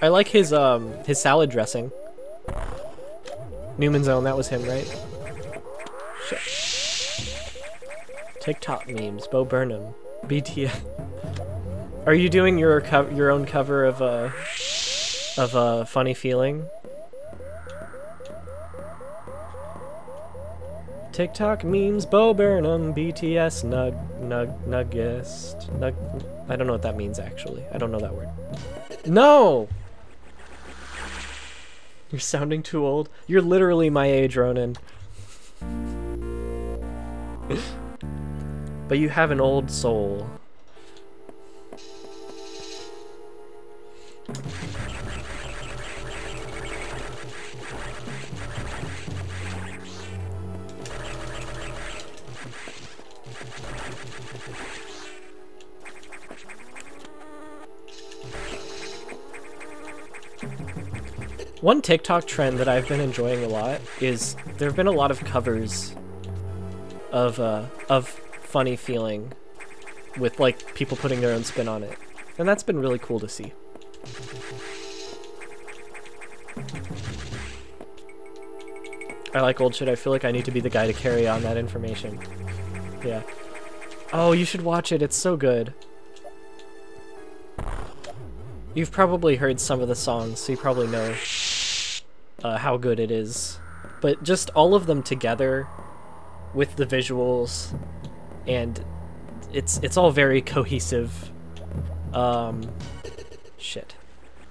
I like his salad dressing. Newman's Own, that was him, right? Shit. TikTok memes, Bo Burnham, BTS. Are you doing your own cover of Funny Feeling? TikTok memes, Bo Burnham, BTS, Nuggest. I don't know what that means, actually. I don't know that word. No! You're sounding too old. You're literally my age, Ronan. But you have an old soul. One TikTok trend that I've been enjoying a lot is there have been a lot of covers of Funny Feeling with like people putting their own spin on it, and that's been really cool to see. I like old shit. I feel like I need to be the guy to carry on that information. Yeah. Oh, you should watch it. It's so good. You've probably heard some of the songs, so you probably know how good it is. But just all of them together with the visuals, and it's all very cohesive. Shit.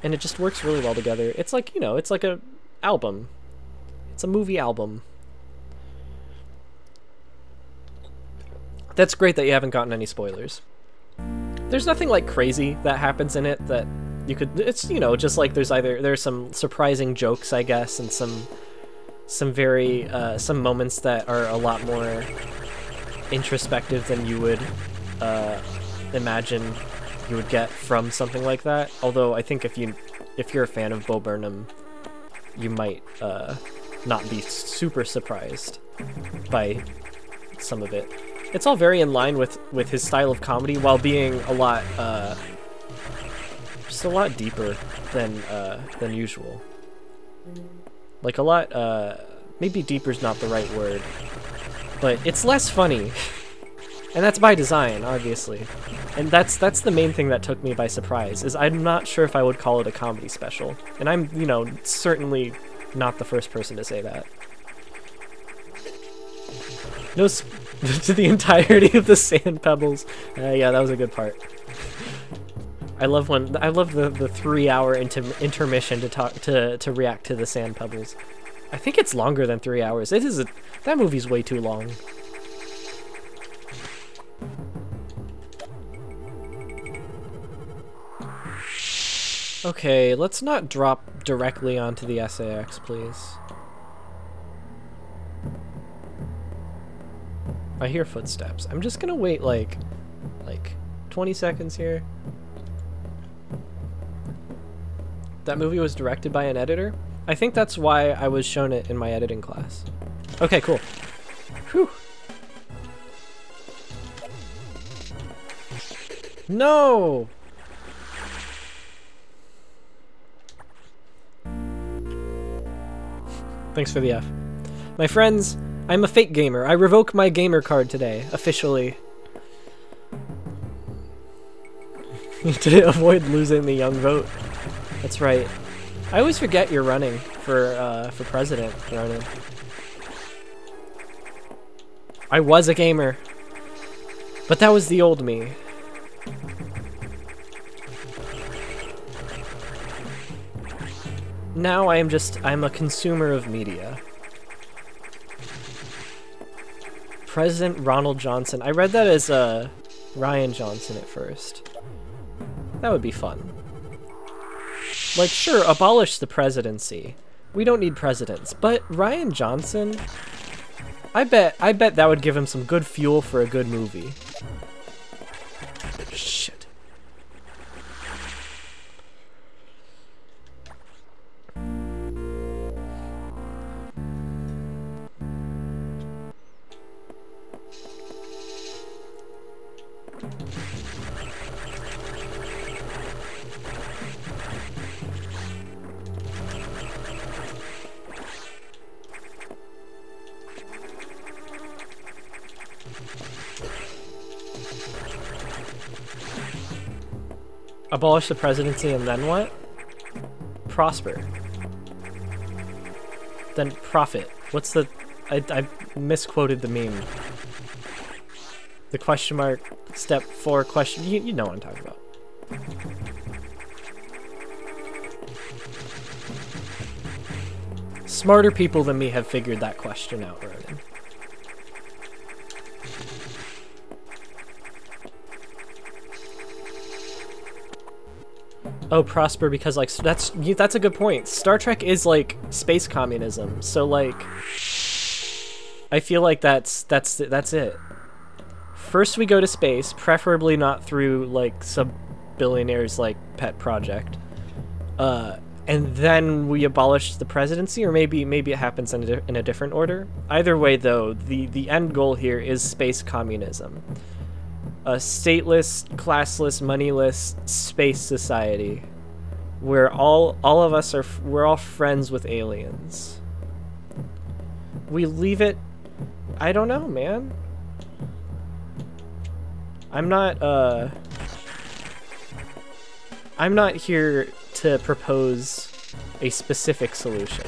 And it just works really well together. It's like, you know, it's like a album. It's a movie album. That's great that you haven't gotten any spoilers. There's nothing like crazy that happens in it that you could, it's, you know, just like there's some surprising jokes, I guess, and some very some moments that are a lot more introspective than you would imagine you would get from something like that. Although I think if you're a fan of Bo Burnham, you might not be super surprised by some of it. It's all very in line with his style of comedy, while being a lot just a lot deeper than usual. Like a lot maybe deeper's not the right word, but it's less funny. And that's by design, obviously. And that's the main thing that took me by surprise, is I'm not sure if I would call it a comedy special. And I'm, you know, certainly not the first person to say that. No to the entirety of the sand pebbles. Yeah, that was a good part. I love the 3-hour intermission to react to the sand pebbles. I think it's longer than 3 hours. That movie's way too long. Okay, let's not drop directly onto the SAX, please. I hear footsteps. I'm just gonna wait like 20 seconds here. That movie was directed by an editor? I think that's why I was shown it in my editing class. Okay, cool. Whew. No! Thanks for the F. My friends, I'm a fake gamer. I revoke my gamer card today, officially. To avoid losing the young vote. That's right. I always forget you're running for president, Ronan. I was a gamer, but that was the old me. Now I'm a consumer of media. President Ronald Johnson. I read that as Ryan Johnson at first. That would be fun. Like, sure, abolish the presidency. We don't need presidents. But Ryan Johnson, I bet that would give him some good fuel for a good movie. Shit. Abolish the presidency and then what? Prosper. Then profit. What's the... I misquoted the meme. The question mark, step 4 question... You know what I'm talking about. Smarter people than me have figured that question out, Ronan. Oh, prosper because, like, that's a good point. Star Trek is like space communism, so like I feel like that's it. First we go to space, preferably not through like some billionaire's like pet project, and then we abolish the presidency, or maybe it happens in a different order. Either way, though, the end goal here is space communism. A stateless, classless, moneyless space society where all of us we're all friends with aliens. We leave it, I don't know, man. I'm not here to propose a specific solution.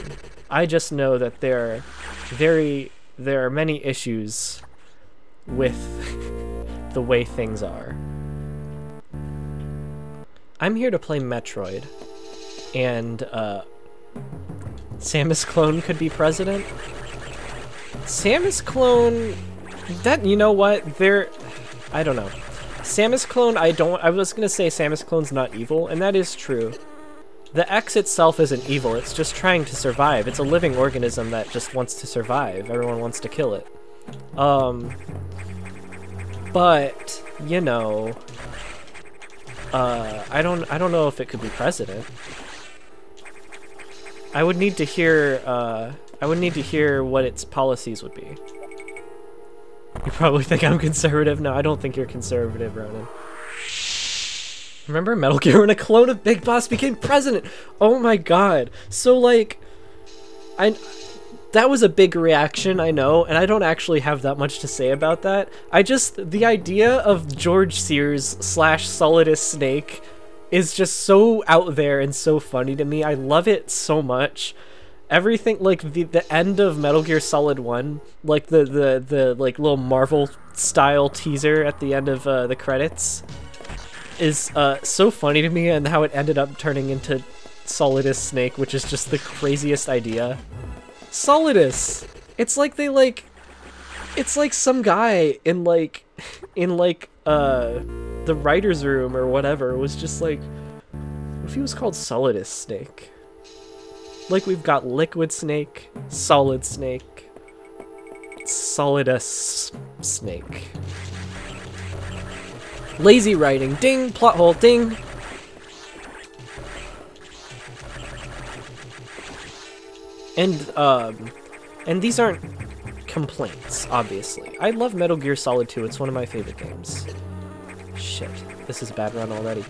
I just know that there are many issues with the way things are. I'm here to play Metroid, and Samus Clone could be president? Samus Clone... That, you know what? I don't know. Samus Clone, I was gonna say Samus Clone's not evil, and that is true. The X itself isn't evil, it's just trying to survive. It's a living organism that just wants to survive. Everyone wants to kill it. But, you know... I don't know if it could be president. I would need to hear what its policies would be. You probably think I'm conservative. No, I don't think you're conservative, Ronan. Remember Metal Gear when a clone of Big Boss became president? Oh my god. So, like, that was a big reaction, I know, and I don't actually have that much to say about that. The idea of George Sears / Solidus Snake is just so out there and so funny to me. I love it so much. Everything, like, the end of Metal Gear Solid 1, like, the like, little Marvel-style teaser at the end of the credits is so funny to me, and how it ended up turning into Solidus Snake, which is just the craziest idea. Solidus! It's like it's like some guy in the writer's room or whatever was just like, what if he was called Solidus Snake? Like, we've got Liquid Snake, Solid Snake, Solidus Snake. Lazy writing, ding! Plot hole, ding! And these aren't complaints, obviously. I love Metal Gear Solid 2, it's one of my favorite games. Shit, this is a bad run already.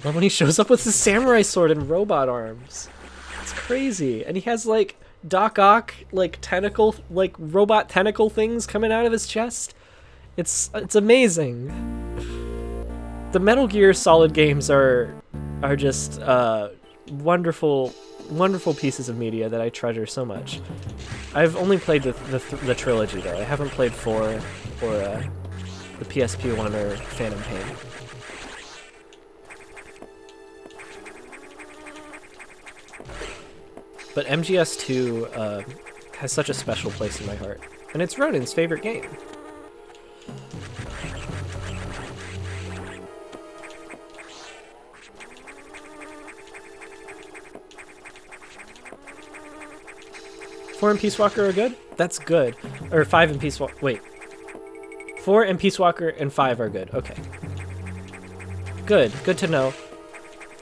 Love when he shows up with his samurai sword and robot arms. It's crazy. And he has, like, Doc Ock, like, tentacle, like, robot tentacle things coming out of his chest. It's amazing. The Metal Gear Solid games are just, wonderful pieces of media that I treasure so much. I've only played the trilogy, though. I haven't played 4 or the PSP one or Phantom Pain. But MGS2 has such a special place in my heart, and it's Ronan's favorite game. Four and Peace Walker are good? That's good. Or 5 and Peace Walker. Wait. 4 and Peace Walker and 5 are good. Okay. Good. Good to know.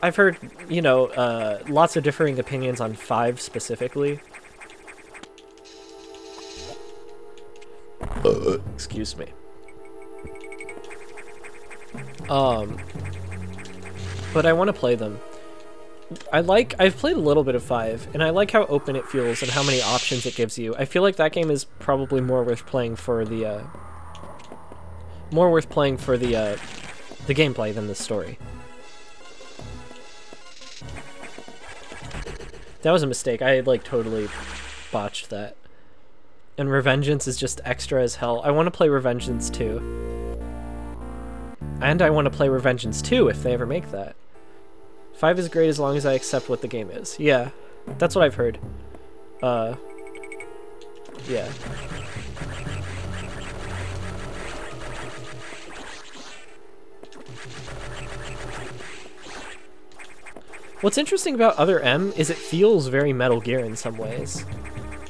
I've heard, you know, lots of differing opinions on 5 specifically. Excuse me. But I want to play them. I've played a little bit of 5, and I like how open it feels and how many options it gives you. I feel like that game is probably more worth playing for the gameplay than the story. That was a mistake. I, like, totally botched that. And Revengeance is just extra as hell. I want to play Revengeance 2. And I want to play Revengeance 2 if they ever make that. 5 is great as long as I accept what the game is. Yeah, that's what I've heard. Yeah. What's interesting about Other M is it feels very Metal Gear in some ways.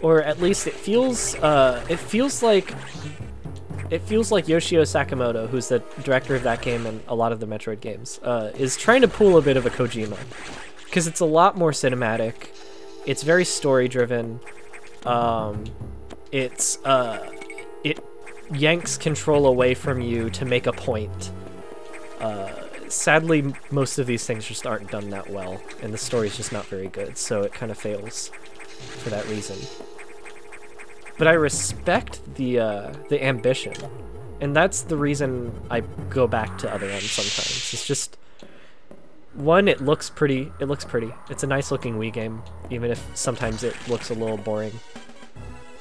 Or at least it feels like Yoshio Sakamoto, who's the director of that game and a lot of the Metroid games, is trying to pull a bit of a Kojima. Because it's a lot more cinematic, it's very story-driven, it yanks control away from you to make a point. Sadly, most of these things just aren't done that well, and the story's just not very good, so it kind of fails for that reason. But I respect the ambition, and that's the reason I go back to Other M sometimes. It's just, one, it looks pretty. It's a nice looking Wii game, even if sometimes it looks a little boring.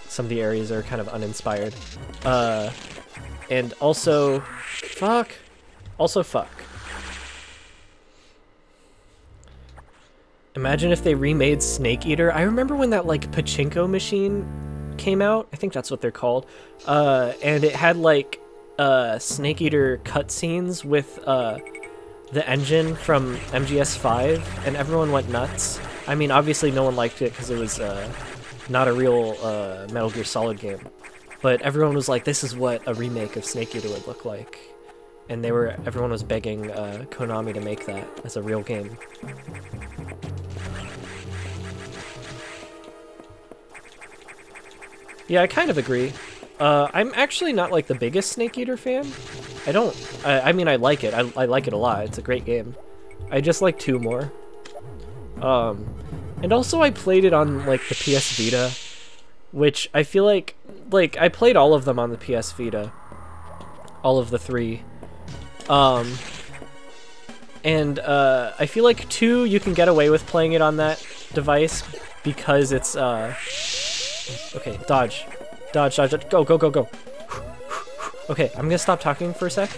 Some of the areas are kind of uninspired. And also, fuck. Imagine if they remade Snake Eater. I remember when that like pachinko machine came out. I think that's what they're called. And it had like Snake Eater cutscenes with the engine from MGS5, and everyone went nuts. I mean, obviously no one liked it because it was not a real Metal Gear Solid game, but everyone was like, "This is what a remake of Snake Eater would look like," and everyone was begging Konami to make that as a real game. Yeah, I kind of agree. I'm actually not like the biggest Snake Eater fan. I mean, I like it. I like it a lot. It's a great game. I just like 2 more. And also I played it on like the PS Vita, which I feel like I played all of them on the PS Vita. All of the 3. And I feel like 2 you can get away with playing it on that device because it's okay, dodge. Dodge, dodge, dodge. Go, go, go, go. Okay, I'm gonna stop talking for a sec.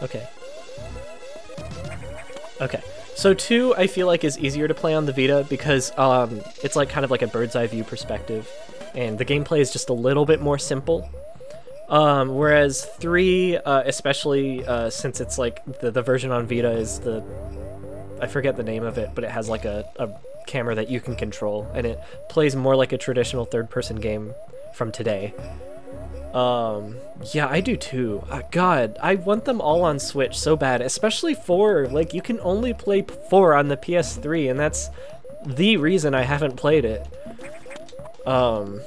Okay. Okay. So 2, I feel like, is easier to play on the Vita because it's like kind of like a bird's eye view perspective, and the gameplay is just a little bit more simple. Whereas 3, especially since it's like the version on Vita is I forget the name of it, but it has like a camera that you can control, and it plays more like a traditional third-person game from today. Yeah, I do too. God, I want them all on Switch so bad, especially 4. Like, you can only play 4 on the PS3, and that's the reason I haven't played it. So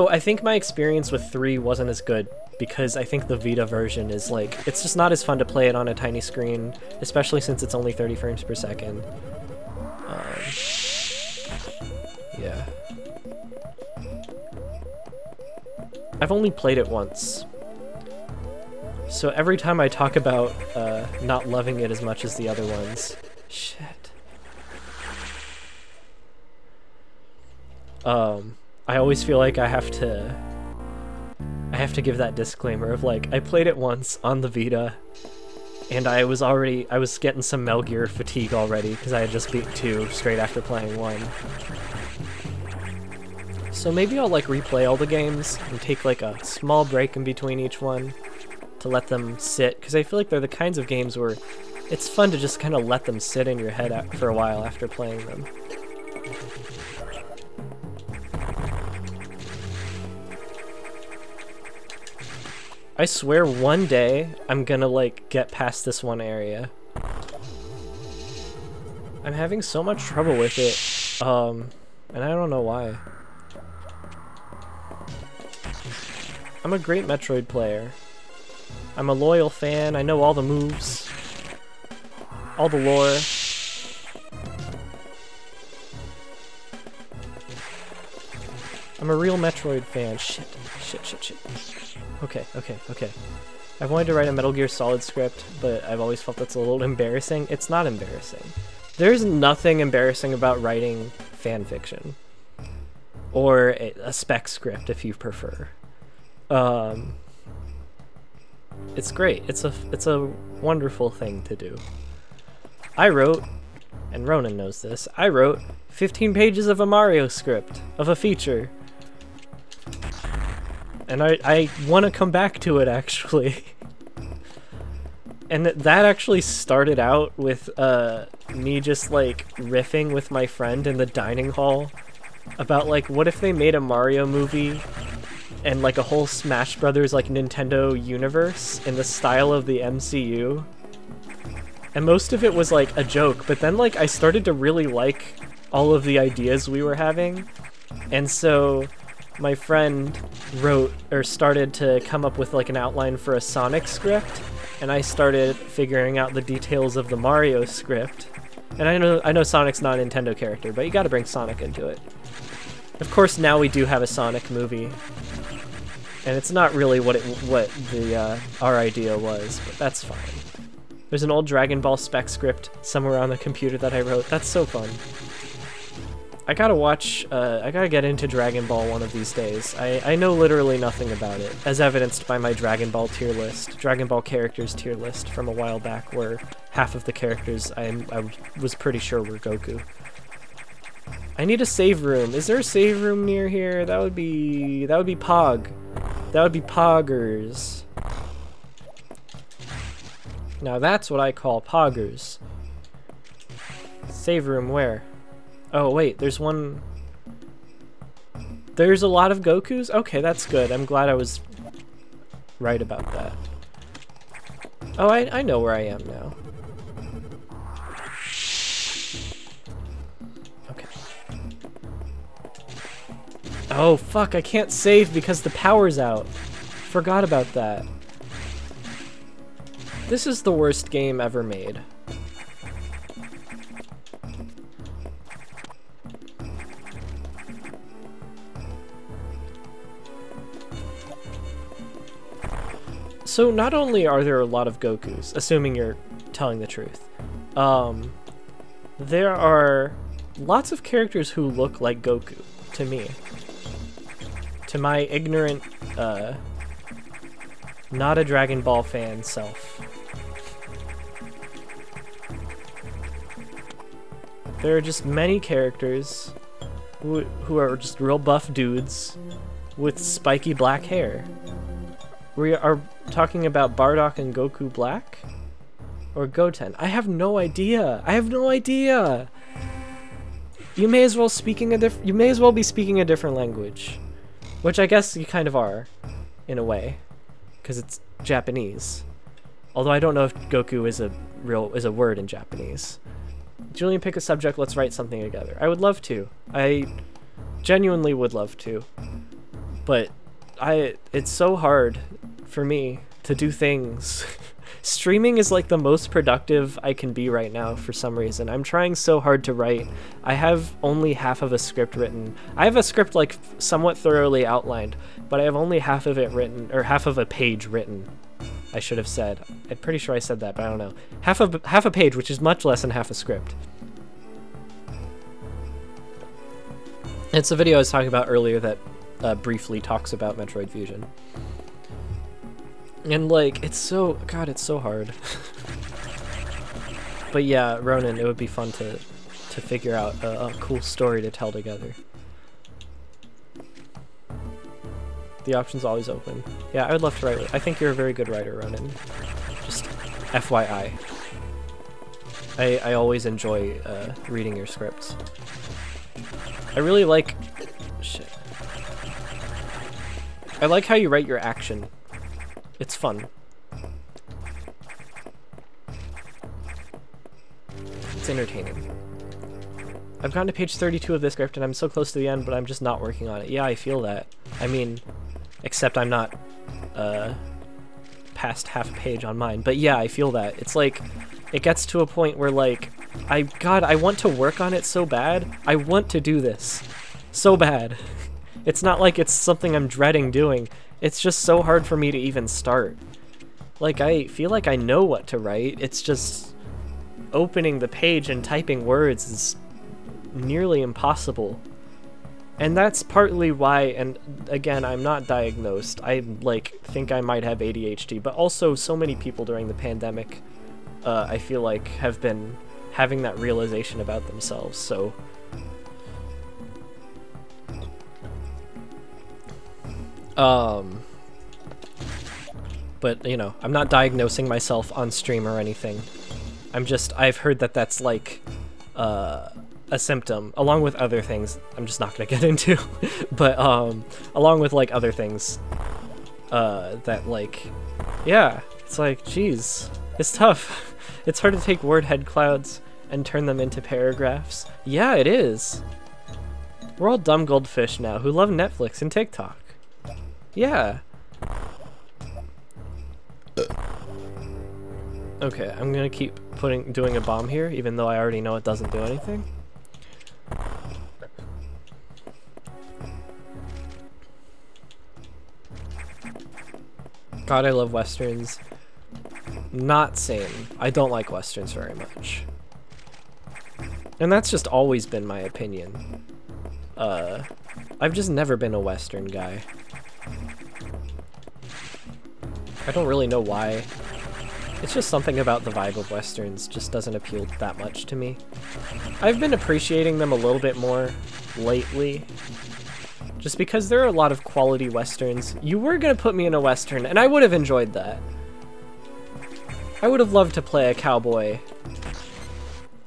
I think my experience with 3 wasn't as good, because I think the Vita version is like, it's just not as fun to play it on a tiny screen, especially since it's only 30 frames per second. Yeah. I've only played it once. So every time I talk about not loving it as much as the other ones, shit. I always feel like I have to give that disclaimer of like, I played it once on the Vita, and I was getting some Metal Gear fatigue already, because I had just beat 2 straight after playing 1. So maybe I'll like replay all the games and take like a small break in between each one to let them sit, because I feel like they're the kinds of games where it's fun to just kind of let them sit in your head for a while after playing them. I swear one day I'm gonna like get past this one area. I'm having so much trouble with it, and I don't know why. I'm a great Metroid player. I'm a loyal fan, I know all the moves, all the lore. I'm a real Metroid fan. Shit, shit, shit, shit. Okay, okay, okay. I've wanted to write a Metal Gear Solid script, but I've always felt that's a little embarrassing. It's not embarrassing. There's nothing embarrassing about writing fan fiction. Or a spec script, if you prefer. It's great. It's a wonderful thing to do. I wrote, and Ronan knows this, I wrote 15 pages of a Mario script, of a feature. And I want to come back to it, actually. And that actually started out with me just like riffing with my friend in the dining hall about like, what if they made a Mario movie and like a whole Smash Brothers like Nintendo universe in the style of the MCU? And most of it was like a joke, but then like I started to really like all of the ideas we were having, and so my friend started to come up with like an outline for a Sonic script, and I started figuring out the details of the Mario script. And I know Sonic's not a Nintendo character, but you gotta bring Sonic into it. Of course, now we do have a Sonic movie, and it's not really what our idea was, but that's fine. There's an old Dragon Ball spec script somewhere on the computer that I wrote. That's so fun. I gotta watch, I gotta get into Dragon Ball one of these days. I know literally nothing about it, as evidenced by my Dragon Ball tier list, Dragon Ball characters tier list from a while back, where half of the characters I was pretty sure were Goku. I need a save room. Is there a save room near here? That would be Pog. That would be Poggers. Now that's what I call Poggers. Save room where? Oh wait, there's one... There's a lot of Gokus? Okay, that's good. I'm glad I was right about that. Oh, I know where I am now. Okay. Oh fuck, I can't save because the power's out. Forgot about that. This is the worst game ever made. So not only are there a lot of Gokus, assuming you're telling the truth, there are lots of characters who look like Goku, to me. To my ignorant, not a Dragon Ball fan self. There are just many characters who are just real buff dudes with spiky black hair. We are talking about Bardock and Goku Black? Or Goten? I have no idea! I have no idea! You may as well be speaking a different language. Which I guess you kind of are, in a way. Because it's Japanese. Although I don't know if Goku is a word in Japanese. Julian, pick a subject, let's write something together. I would love to. I genuinely would love to. But it's so hard for me to do things. Streaming is like the most productive I can be right now for some reason. I'm trying so hard to write. I have only half of a script written. I have a script like somewhat thoroughly outlined, but I have only half of it written, or half of a page written. I should have said. I'm pretty sure I said that, but I don't know. Half a page, which is much less than half a script. It's a video I was talking about earlier that briefly talks about Metroid Fusion. And like, it's so, God, it's so hard. But yeah, Ronan, it would be fun to figure out a cool story to tell together. The option's always open. Yeah, I would love to write. I think you're a very good writer, Ronan. Just FYI. I always enjoy reading your scripts. I really like... Shit. I like how you write your action. It's fun. It's entertaining. I've gotten to page 32 of this script and I'm so close to the end, but I'm just not working on it. Yeah, I feel that. I mean, except I'm not past half a page on mine. But yeah, I feel that. It's like, it gets to a point where like, God, I want to work on it so bad. I want to do this so bad. It's not like it's something I'm dreading doing. It's just so hard for me to even start. Like, I feel like I know what to write. It's just opening the page and typing words is nearly impossible. And that's partly why, and again, I'm not diagnosed. I, like, think I might have ADHD, but also so many people during the pandemic, I feel like, have been having that realization about themselves, so... But, you know, I'm not diagnosing myself on stream or anything. I've heard that that's, like, a symptom, along with other things I'm just not gonna get into, but, along with, like, other things, that, like, yeah, it's like, geez, it's tough. It's hard to take word head clouds and turn them into paragraphs. Yeah, it is. We're all dumb goldfish now who love Netflix and TikTok. Yeah. Okay, I'm gonna keep doing a bomb here, even though I already know it doesn't do anything. God, I love Westerns. Not same. I don't like Westerns very much. And that's just always been my opinion. I've just never been a Western guy. I don't really know why. It's just something about the vibe of Westerns just doesn't appeal that much to me. I've been appreciating them a little bit more lately, just because there are a lot of quality Westerns. You were gonna put me in a Western, and I would have enjoyed that. I would have loved to play a cowboy.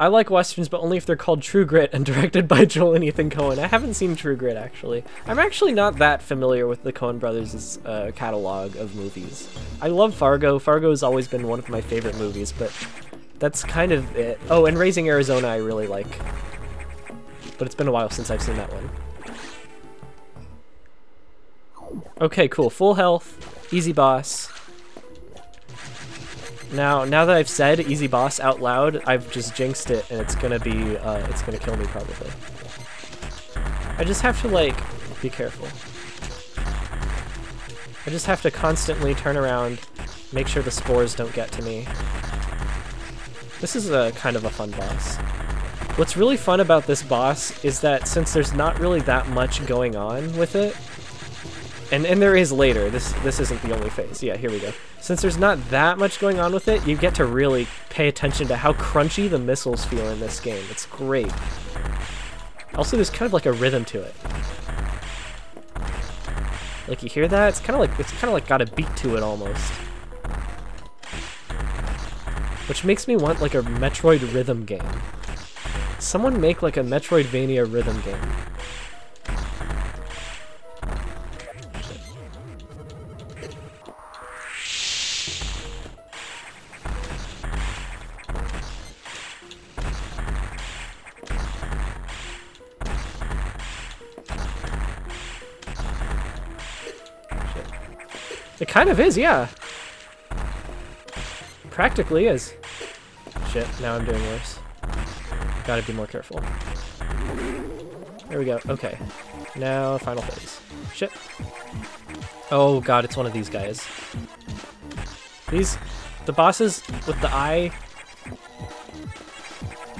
I like Westerns, but only if they're called True Grit and directed by Joel and Ethan Coen. I haven't seen True Grit, actually. I'm actually not that familiar with the Coen brothers' catalog of movies. I love Fargo. Fargo has always been one of my favorite movies, but that's kind of it. Oh, and Raising Arizona I really like. But it's been a while since I've seen that one. Okay, cool. Full health. Easy boss. Now that I've said easy boss out loud, I've just jinxed it, and it's gonna kill me probably. I just have to, like, be careful. I just have to constantly turn around, make sure the spores don't get to me. This is a kind of a fun boss. What's really fun about this boss is that since there's not really that much going on with it, and there is later, this isn't the only phase. Yeah, here we go. Since there's not that much going on with it, you get to really pay attention to how crunchy the missiles feel in this game. It's great. Also, there's kind of like a rhythm to it. Like, you hear that? It's kind of like got a beat to it almost. Which makes me want like a Metroid rhythm game. Someone make like a Metroidvania rhythm game. It kind of is, yeah. Practically is. Shit, now I'm doing worse. Gotta be more careful. There we go, okay. Now, final phase. Shit. Oh god, it's one of these guys. The bosses with the eye,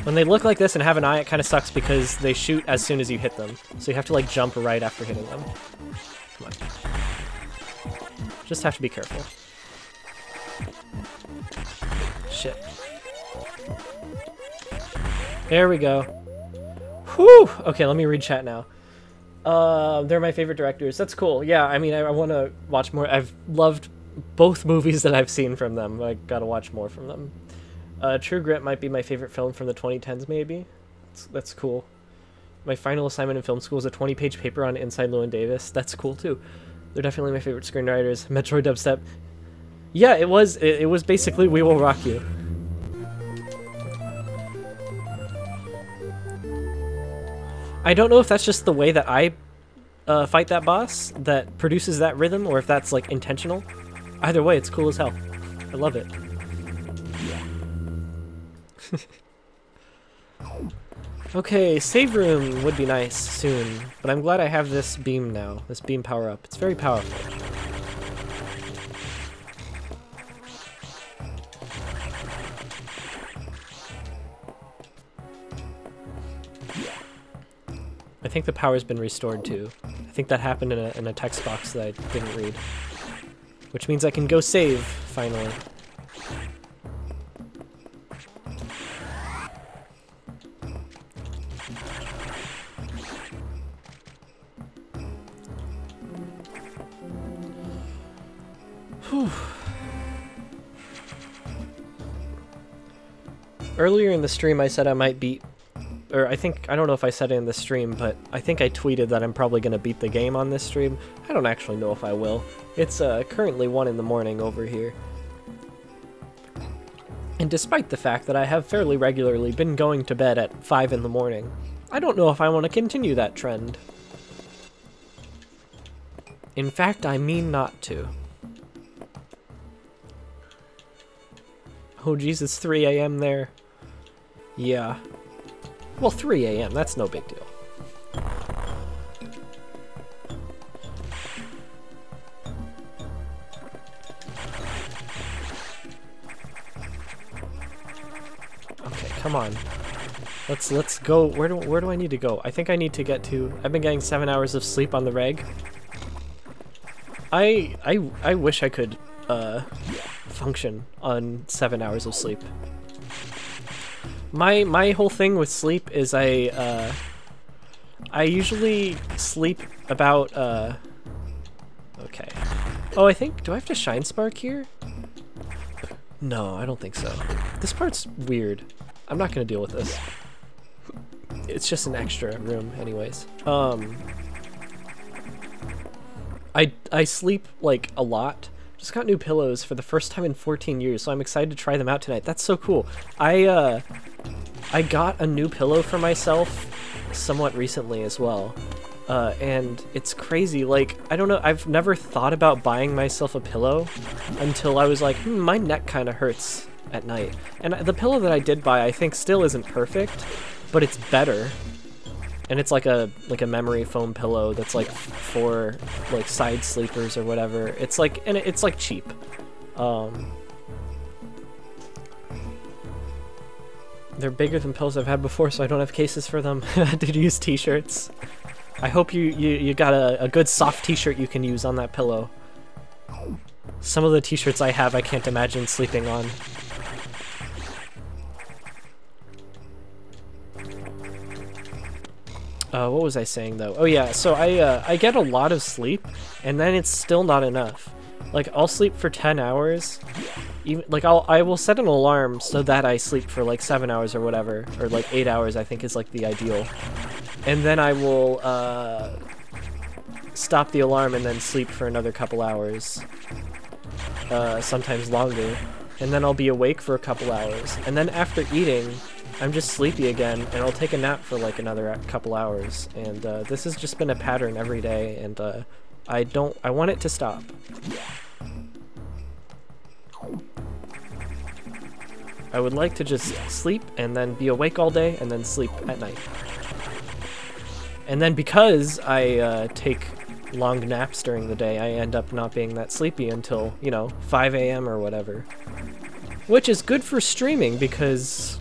when they look like this and have an eye, it kind of sucks because they shoot as soon as you hit them. So you have to like jump right after hitting them. Come on. Just have to be careful. Shit. There we go. Whew! Okay, let me read chat now. They're my favorite directors. That's cool. Yeah, I mean, I want to watch more. I've loved both movies that I've seen from them. I gotta watch more from them. True Grit might be my favorite film from the 2010s, maybe. That's cool. My final assignment in film school is a 20-page paper on Inside Llewyn Davis. That's cool, too. They're definitely my favorite screenwriters. Metroid Dubstep. Yeah, it was basically We Will Rock You. I don't know if that's just the way that I fight that boss that produces that rhythm, or if that's like intentional. Either way, it's cool as hell. I love it. Okay, save room would be nice soon, but I'm glad I have this beam now, this beam power-up. It's very powerful. I think the power's been restored too. I think that happened in a text box that I didn't read. Which means I can go save, finally. Whew. Earlier in the stream I said I might beat, or I don't know if I said it in the stream, but I think I tweeted that I'm probably going to beat the game on this stream. I don't actually know if I will. It's currently 1 in the morning over here. And despite the fact that I have fairly regularly been going to bed at 5 in the morning, I don't know if I want to continue that trend. In fact, I mean not to. Oh geez, it's 3 a.m. there. Yeah. Well, 3 a.m., that's no big deal. Okay, come on. Let's go. Where do I need to go? I think I need to get to. I've been getting 7 hours of sleep on the reg. I wish I could function on 7 hours of sleep. My whole thing with sleep is I usually sleep about okay. Oh, I think, do I have to shine spark here? No, I don't think so. This part's weird. I'm not gonna deal with this. It's just an extra room anyways. I sleep like a lot. Just got new pillows for the first time in 14 years, so I'm excited to try them out tonight. That's so cool. I got a new pillow for myself somewhat recently as well. And it's crazy, like, I don't know, I've never thought about buying myself a pillow until I was like, my neck kind of hurts at night. And the pillow that I did buy, I think, still isn't perfect, but it's better. And it's like a memory foam pillow that's like for like side sleepers or whatever. It's like, and it's like cheap. They're bigger than pillows I've had before, so I don't have cases for them. Did you use t-shirts? I hope you got a good soft t-shirt you can use on that pillow. Some of the t-shirts I have, I can't imagine sleeping on. What was I saying though? Oh yeah, so I get a lot of sleep, and then it's still not enough. Like, I'll sleep for 10 hours. Even like I will set an alarm so that I sleep for like 7 hours or whatever, or like 8 hours I think is like the ideal. And then I will stop the alarm and then sleep for another couple hours. Sometimes longer. And then I'll be awake for a couple hours. And then after eating, I'm just sleepy again, and I'll take a nap for like another couple hours. And this has just been a pattern every day, and I want it to stop. I would like to just sleep and then be awake all day and then sleep at night. And then because I take long naps during the day, I end up not being that sleepy until, you know, 5 a.m. or whatever. Which is good for streaming because,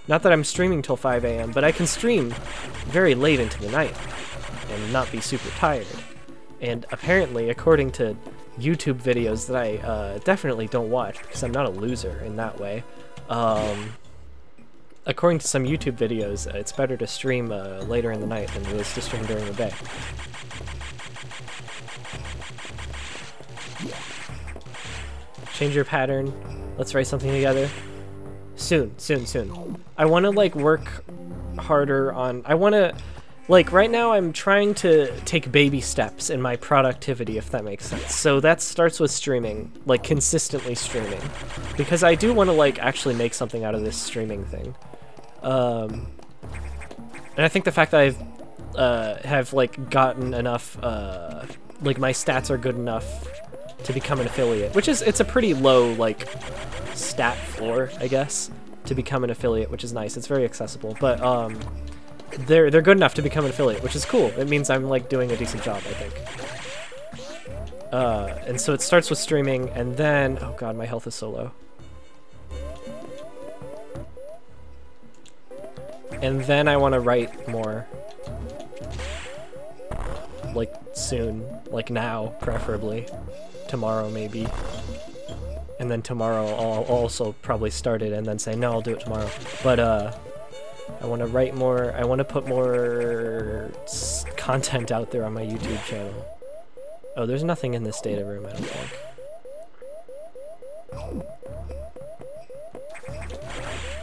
not that I'm streaming till 5 a.m., but I can stream very late into the night and not be super tired. And apparently, according to YouTube videos that I definitely don't watch because I'm not a loser in that way, according to some YouTube videos, it's better to stream later in the night than it is to stream during the day. Change your pattern. Let's write something together. Soon. I want to like work harder on... I want to... Like, right now I'm trying to take baby steps in my productivity, if that makes sense. So that starts with streaming, like consistently streaming. Because I do want to like actually make something out of this streaming thing. And I think the fact that I've have like gotten enough, like my stats are good enough to become an affiliate, which is, it's a pretty low like stat floor, I guess, to become an affiliate, which is nice. It's very accessible, but they're good enough to become an affiliate, which is cool. It means I'm like doing a decent job, I think. And so it starts with streaming, and then, oh god, my health is so low. And then I want to write more. Like soon, like now, preferably. Tomorrow, maybe. And then tomorrow I'll also probably start it and then say, no, I'll do it tomorrow. But, I want to write more, I want to put more content out there on my YouTube channel. Oh, there's nothing in this data room, I don't think.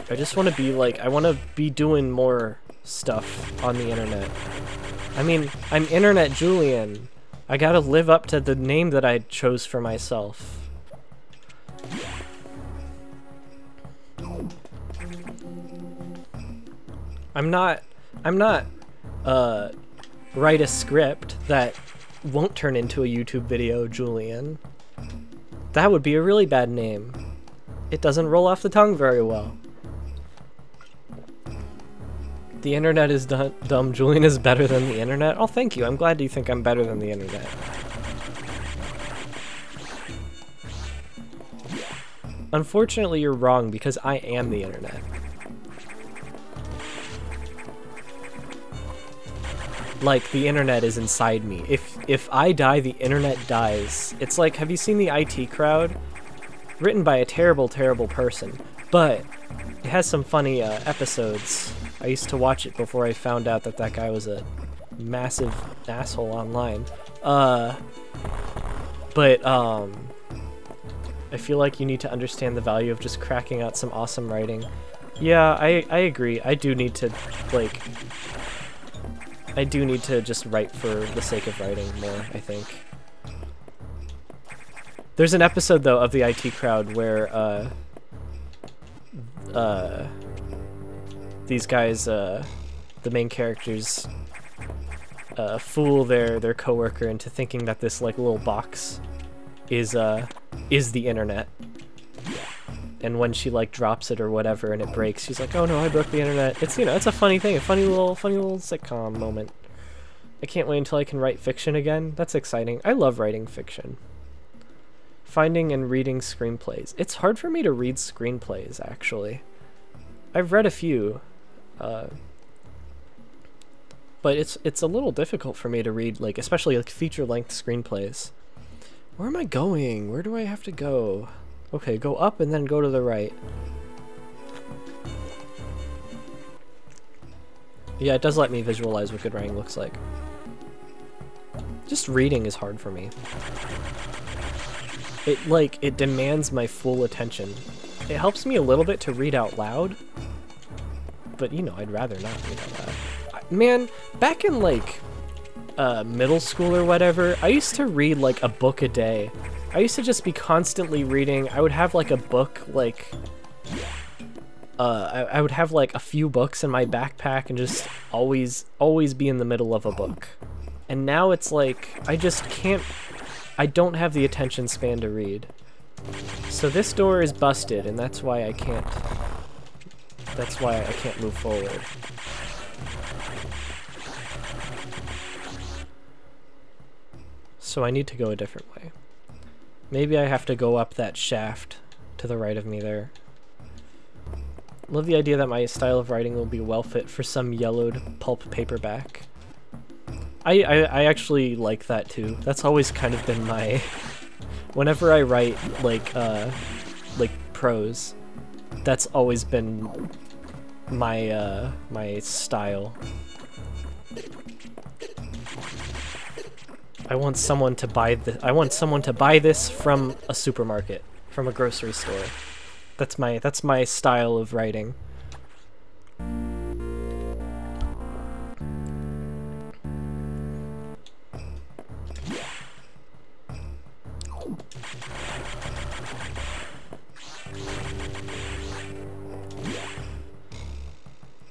I just want to be like, I want to be doing more stuff on the internet. I mean, I'm Internet Julian. I gotta live up to the name that I chose for myself. I'm not write a script that won't turn into a YouTube video, Julian. That would be a really bad name. It doesn't roll off the tongue very well. The internet is dumb. Julian is better than the internet. Oh, thank you. I'm glad you think I'm better than the internet. Unfortunately, you're wrong because I am the internet. like the internet is inside me. If I die, the internet dies. It's like, have you seen the IT Crowd? Written by a terrible, terrible person, but it has some funny episodes. I used to watch it before I found out that that guy was a massive asshole online. I feel like you need to understand the value of just cracking out some awesome writing. Yeah, I agree. I do need to, like, I do need to just write for the sake of writing more, I think. There's an episode, though, of the IT Crowd where, these guys, the main characters, fool their coworker into thinking that this, like, little box is the internet. And when she, like, drops it or whatever and it breaks, she's like, oh no, I broke the internet. It's, you know, it's a funny thing, a funny little sitcom moment. I can't wait until I can write fiction again. That's exciting. I love writing fiction. Finding and reading screenplays. It's hard for me to read screenplays, actually. I've read a few, but it's a little difficult for me to read, like, especially like feature-length screenplays. Where am I going? Where do I have to go? Okay, go up and then go to the right. Yeah, it does let me visualize what good writing looks like. Just reading is hard for me. It demands my full attention. It helps me a little bit to read out loud, but, you know, I'd rather not read out loud. Man, back in, like, middle school or whatever, I used to read, like, a book a day. I used to just be constantly reading. I would have, like, a book, like, I would have, like, a few books in my backpack and just always be in the middle of a book. And now it's like, I just can't, I don't have the attention span to read. So this door is busted, and that's why I can't move forward. So I need to go a different way. Maybe I have to go up that shaft to the right of me there. Love the idea that my style of writing will be well fit for some yellowed pulp paperback. I actually like that too. That's always kind of been my... Whenever I write, like prose, that's always been my, my style. I want someone to buy this from a supermarket, from a grocery store. That's my style of writing.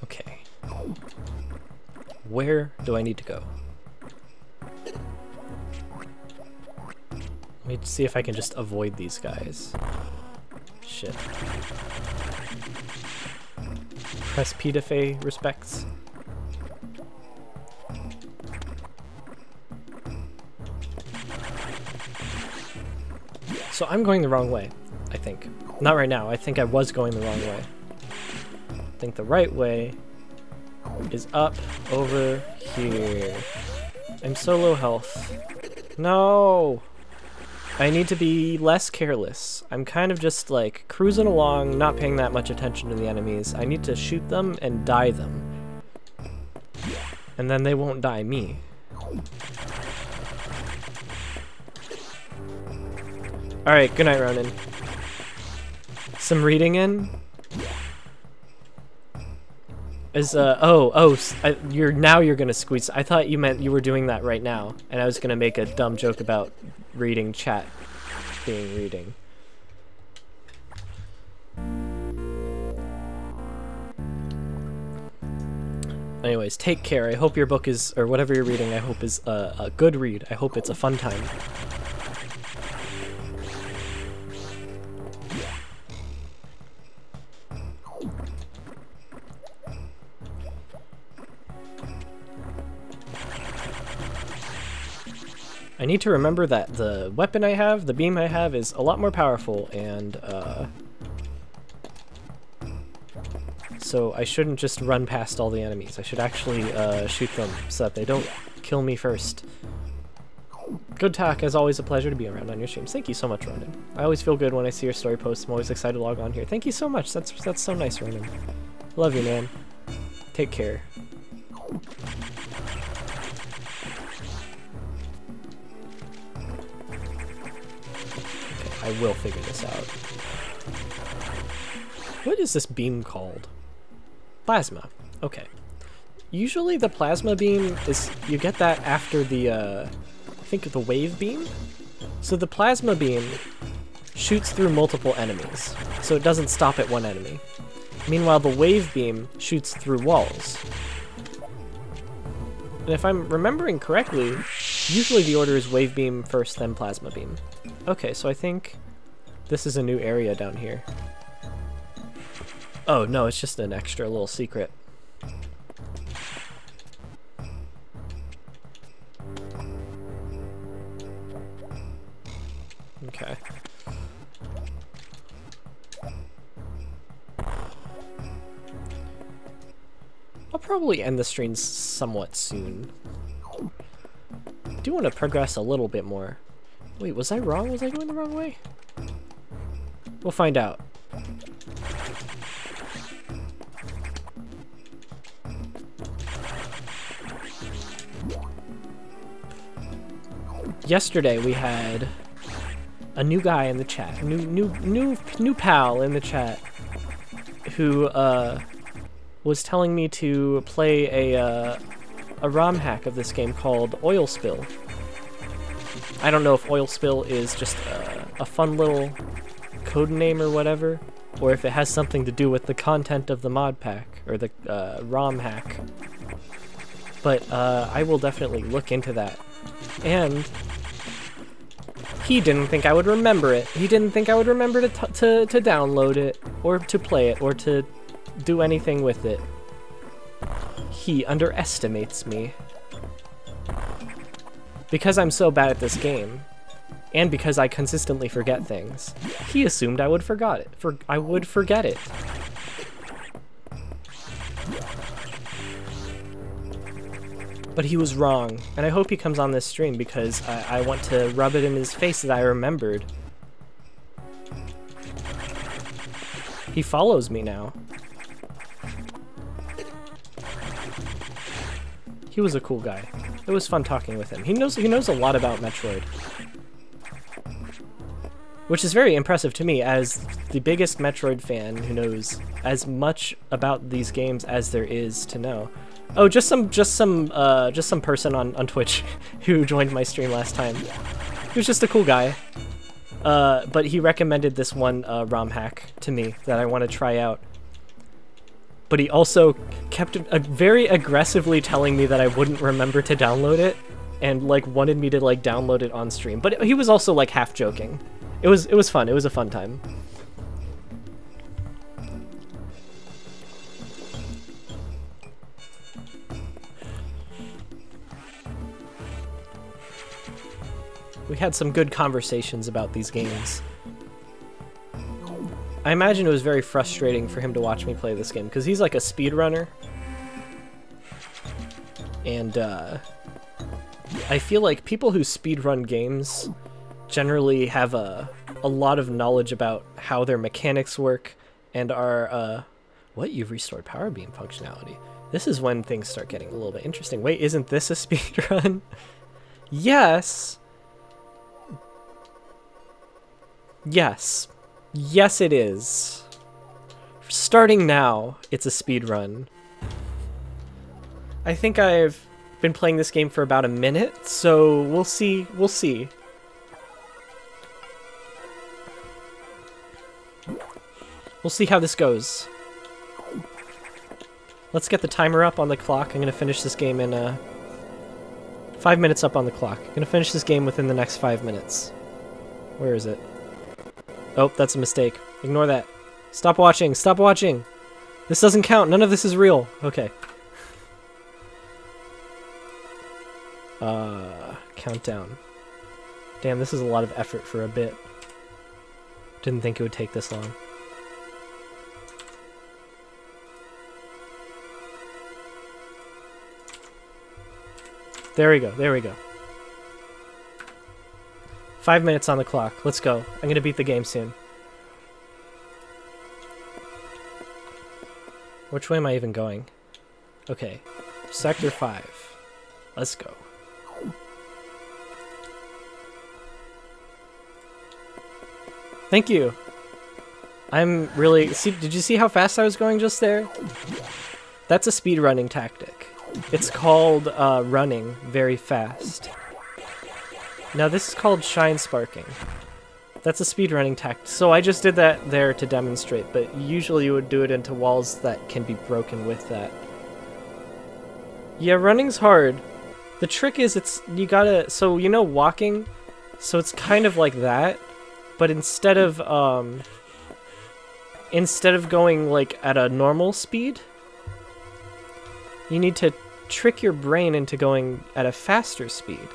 Okay. Where do I need to go? Let me see if I can just avoid these guys. Shit. Press P to pay respects. So I'm going the wrong way, I think. Not right now, I think I was going the wrong way. I think the right way is up over here. I'm so low health. No! I need to be less careless. I'm kind of just like cruising along, not paying that much attention to the enemies. I need to shoot them and die them. And then they won't die me. Alright, good night, Ronan. Some reading in? Is, you're gonna squeeze. I thought you meant you were doing that right now, and I was gonna make a dumb joke about reading chat being reading. Anyways, take care. I hope your book is, or whatever you're reading, I hope is a good read. I hope it's a fun time. I need to remember that the weapon I have, the beam I have, is a lot more powerful, and So I shouldn't just run past all the enemies. I should actually shoot them so that they don't kill me first. Good talk, as always a pleasure to be around on your streams. Thank you so much, Ronan. I always feel good when I see your story posts. I'm always excited to log on here. Thank you so much. That's so nice, Ronan. Love you, man. Take care. I will figure this out. What is this beam called? Plasma. Okay. Usually the plasma beam is... you get that after the, I think the wave beam? So the plasma beam shoots through multiple enemies, so it doesn't stop at one enemy. Meanwhile, the wave beam shoots through walls. And if I'm remembering correctly, usually the order is wave beam first, then plasma beam. Okay, so I think this is a new area down here. Oh, no, it's just an extra little secret. Okay. I'll probably end the stream somewhat soon. I do want to progress a little bit more. Wait, was I wrong? Was I going the wrong way? We'll find out. Yesterday we had a new guy in the chat, new pal in the chat, who was telling me to play a ROM hack of this game called Oil Spill. I don't know if Oil Spill is just a fun little code name or whatever, or if it has something to do with the content of the mod pack or the ROM hack. But I will definitely look into that. And he didn't think I would remember it. He didn't think I would remember to download it, or to play it, or to do anything with it. He underestimates me. Because I'm so bad at this game, and because I consistently forget things, he assumed I would forget it. But he was wrong, and I hope he comes on this stream because I want to rub it in his face that I remembered. He follows me now. He was a cool guy. It was fun talking with him. He knows a lot about Metroid. Which is very impressive to me as the biggest Metroid fan who knows as much about these games as there is to know. Oh, just some person on Twitch who joined my stream last time. He was just a cool guy. But he recommended this one ROM hack to me that I want to try out. But he also kept very aggressively telling me that I wouldn't remember to download it, and like wanted me to like download it on stream. But he was also like half joking. It was fun. It was a fun time. We had some good conversations about these games. I imagine it was very frustrating for him to watch me play this game, because he's like a speedrunner. And I feel like people who speedrun games generally have a lot of knowledge about how their mechanics work and are... What? You've restored power beam functionality. This is when things start getting a little bit interesting. Wait, isn't this a speedrun? Yes! Yes. Yes, it is. Starting now, it's a speedrun. I think I've been playing this game for about a minute, so we'll see. We'll see. We'll see how this goes. Let's get the timer up on the clock. I'm gonna finish this game in 5 minutes up on the clock. I'm gonna finish this game within the next 5 minutes. Where is it? Oh, that's a mistake. Ignore that. Stop watching. Stop watching. This doesn't count. None of this is real. Okay. Countdown. Damn, this is a lot of effort for a bit. Didn't think it would take this long. There we go. There we go. 5 minutes on the clock. Let's go. I'm gonna beat the game soon. Which way am I even going? Okay. Sector 5. Let's go. Thank you. I'm really... See, did you see how fast I was going just there? That's a speedrunning tactic. It's called running very fast. Now this is called shine sparking. That's a speedrunning tactic. So I just did that there to demonstrate, but usually you would do it into walls that can be broken with that. Yeah, running's hard. The trick is you gotta... So, you know walking? So it's kind of like that, but instead of going like at a normal speed, you need to trick your brain into going at a faster speed.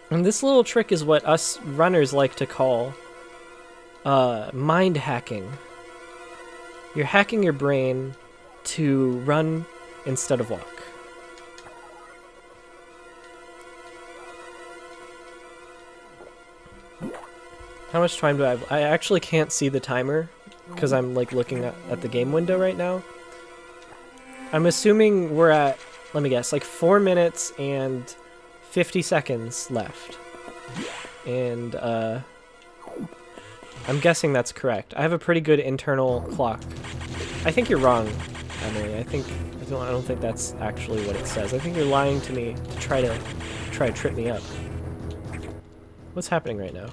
And this little trick is what us runners like to call mind hacking. You're hacking your brain to run instead of walk. How much time do I have? I actually can't see the timer because I'm like looking at the game window right now. I'm assuming we're at, let me guess, like 4 minutes and 50 seconds left. And I'm guessing that's correct. I have a pretty good internal clock. I think you're wrong, Emily. I don't think that's actually what it says. I think you're lying to me to try to trip me up. What's happening right now?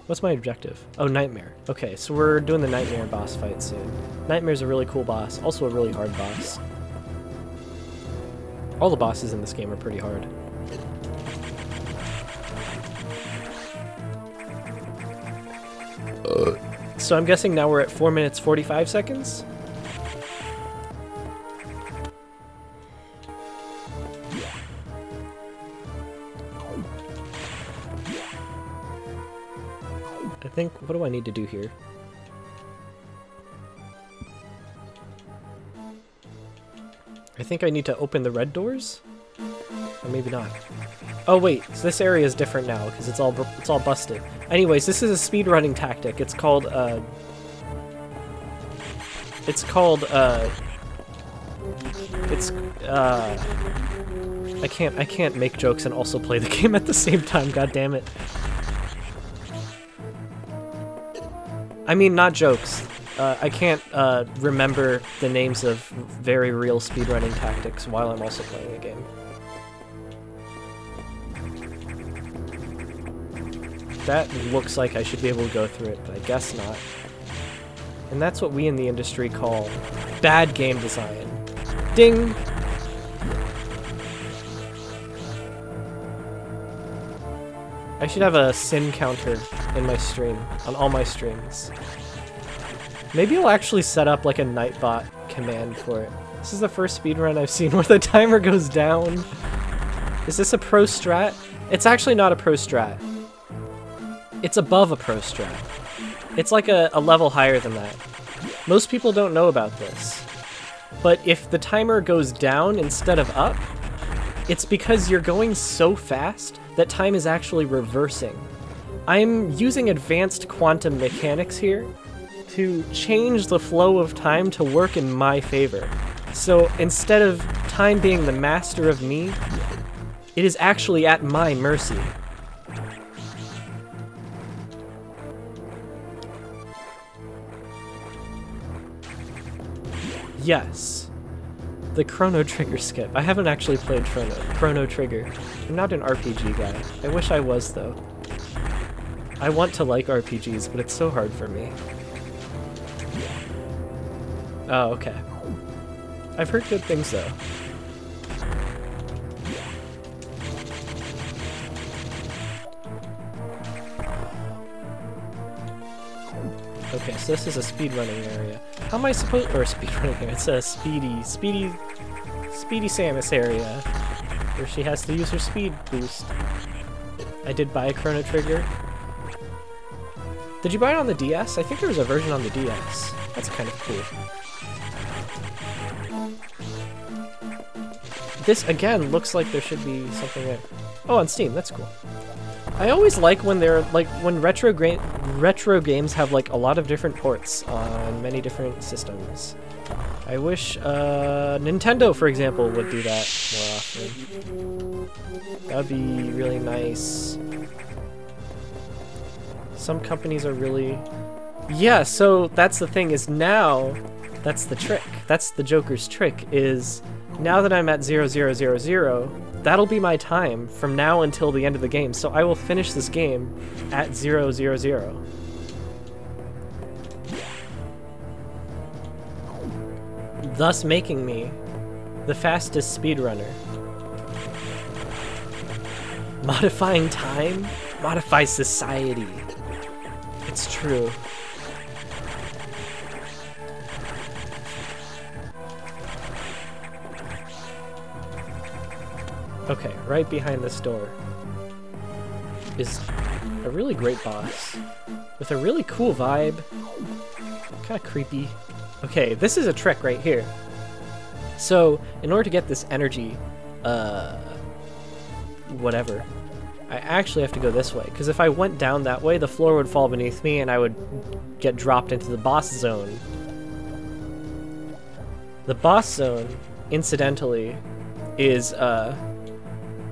What's my objective? Oh, Nightmare. Okay, so we're doing the Nightmare boss fight soon. Nightmare's a really cool boss, also a really hard boss. All the bosses in this game are pretty hard. So I'm guessing now we're at 4 minutes 45 seconds? I think, what do I need to do here? I think I need to open the red doors? Or maybe not. Oh wait, so this area is different now because it's all busted. Anyways, this is a speedrunning tactic. It's called I can't make jokes and also play the game at the same time, god damn it. I mean, not jokes. I can't remember the names of very real speedrunning tactics while I'm also playing a game. That looks like I should be able to go through it, but I guess not. And that's what we in the industry call bad game design. Ding! I should have a sin counter in my stream, on all my streams. Maybe I'll actually set up like a Nightbot command for it. This is the first speedrun I've seen where the timer goes down. Is this a pro strat? It's actually not a pro strat. It's above a pro strat. It's like a level higher than that. Most people don't know about this. But if the timer goes down instead of up, it's because you're going so fast that time is actually reversing. I'm using advanced quantum mechanics here to change the flow of time to work in my favor. So instead of time being the master of me, it is actually at my mercy. Yes. The Chrono Trigger skip. I haven't actually played Chrono Trigger. I'm not an RPG guy. I wish I was, though. I want to like RPGs, but it's so hard for me. Oh, okay. I've heard good things, though. Okay, so this is a speedrunning area. How am I supposed— or a speedrunning area, it's a Speedy Samus area, where she has to use her speed boost. I did buy a Chrono Trigger. Did you buy it on the DS? I think there was a version on the DS. That's kind of cool. this, again, looks like there should be something there. Oh, on Steam, that's cool. I always like when they're, like, when retro games have, like, a lot of different ports on many different systems. I wish, Nintendo, for example, would do that more often. That would be really nice. Some companies are really... Yeah, so that's the thing, is now, that's the trick. That's the Joker's trick, is now that I'm at 0000, that'll be my time from now until the end of the game. So I will finish this game at 000. Thus making me the fastest speedrunner. Modifying time modifies society. It's true. Okay, right behind this door is a really great boss with a really cool vibe. Kind of creepy. Okay, this is a trick right here. So, in order to get this energy, whatever, I actually have to go this way, because if I went down that way, the floor would fall beneath me and I would get dropped into the boss zone. The boss zone, incidentally, is,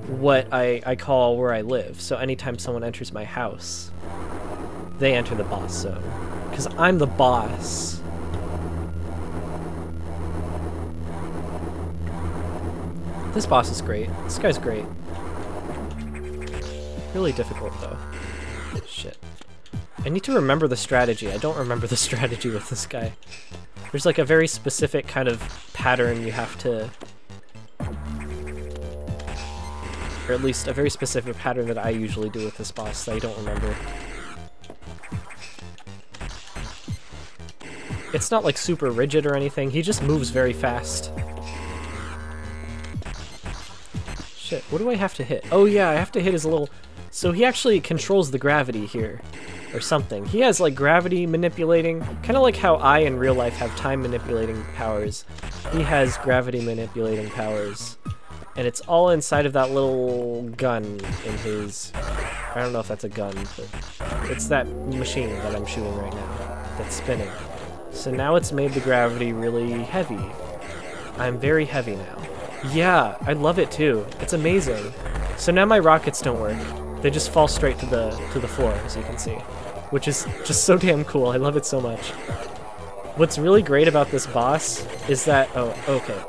what I call where I live. So anytime someone enters my house, they enter the boss zone. Because I'm the boss. This boss is great. This guy's great. Really difficult, though. Shit. I need to remember the strategy. I don't remember the strategy with this guy. There's like a very specific kind of pattern you have to... Or at least a very specific pattern that I usually do with this boss that I don't remember. It's not like super rigid or anything, he just moves very fast. Shit, what do I have to hit? Oh yeah, I have to hit his little... So he actually controls the gravity here, or something. He has like gravity manipulating, kind of like how I in real life have time manipulating powers. He has gravity manipulating powers. And it's all inside of that little gun in his... I don't know if that's a gun, but it's that machine that I'm shooting right now that's spinning. So now it's made the gravity really heavy. I'm very heavy now. Yeah, I love it too. It's amazing. So now my rockets don't work. They just fall straight to the floor, as you can see. Which is just so damn cool. I love it so much. What's really great about this boss is that... Oh,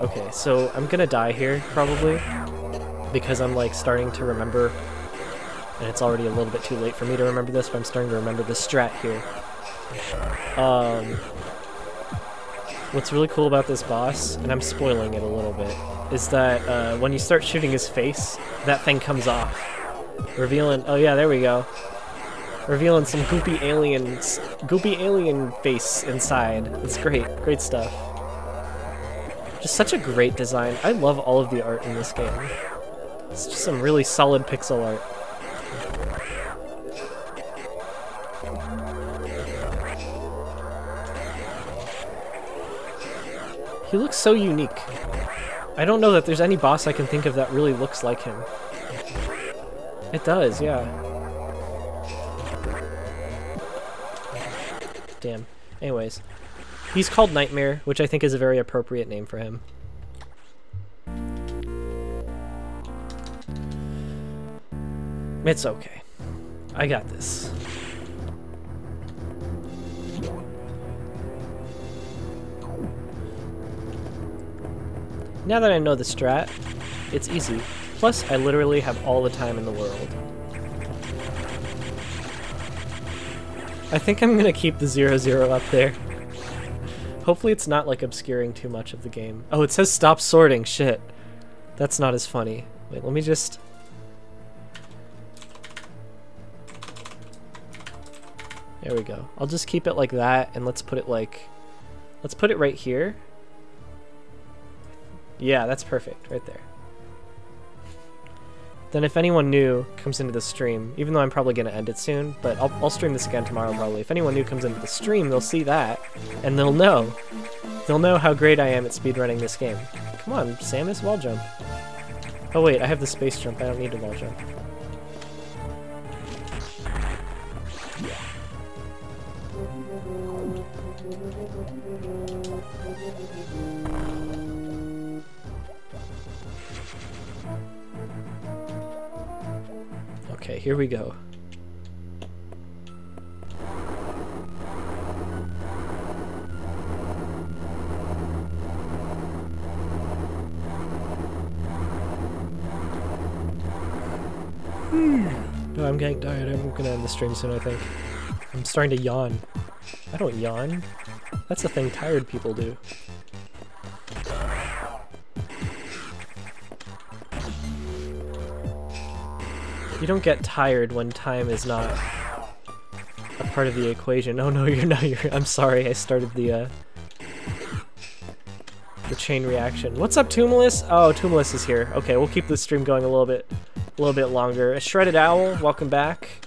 okay. So I'm gonna die here, probably. Because I'm, like, starting to remember... And it's already a little bit too late for me to remember this, but I'm starting to remember the strat here. What's really cool about this boss, and I'm spoiling it a little bit, is that when you start shooting his face, that thing comes off. Revealing... Oh yeah, there we go. Revealing some goopy alien face inside. It's great. Great stuff. Just such a great design. I love all of the art in this game. It's just some really solid pixel art. He looks so unique. I don't know that there's any boss I can think of that really looks like him. It does, yeah. Damn. Anyways. He's called Nightmare, which I think is a very appropriate name for him. It's okay. I got this. Now that I know the strat, it's easy. Plus, I literally have all the time in the world. I think I'm gonna keep the 0-0 up there. Hopefully it's not, like, obscuring too much of the game. Oh, it says stop sorting, shit. That's not as funny. Wait, let me just... There we go. I'll just keep it like that, and let's put it, like... Let's put it right here. Yeah, that's perfect, right there. Then if anyone new comes into the stream, even though I'm probably going to end it soon, but I'll stream this again tomorrow probably. If anyone new comes into the stream, they'll see that, and they'll know. They'll know how great I am at speedrunning this game. Come on, Samus, wall jump. Oh wait, I have the space jump. I don't need a wall jump. Okay, here we go. No, I'm getting tired. I'm gonna end the stream soon, I think. I'm starting to yawn. I don't yawn. That's the thing tired people do. You don't get tired when time is not a part of the equation. Oh no, you're not. I'm sorry. I started the chain reaction. What's up, Tumulus? Oh, Tumulus is here. Okay, we'll keep this stream going a little bit longer. A Shredded Owl, welcome back.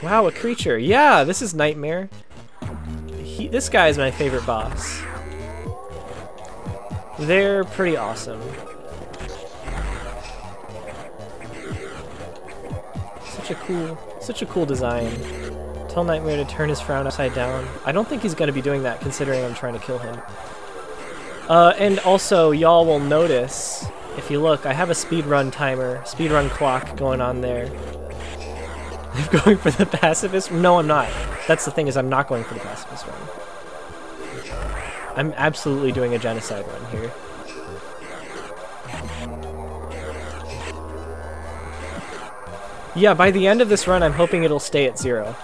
Wow, a creature. Yeah, this is Nightmare. This guy is my favorite boss. They're pretty awesome. Such a cool design. Tell Nightmare to turn his frown upside down. I don't think he's gonna be doing that considering I'm trying to kill him. And also, y'all will notice, if you look, I have a speedrun timer, speedrun clock going on there. I'm going for the pacifist? No, I'm not. That's the thing, is I'm not going for the pacifist run. I'm absolutely doing a genocide run here. Yeah, by the end of this run, I'm hoping it'll stay at 0.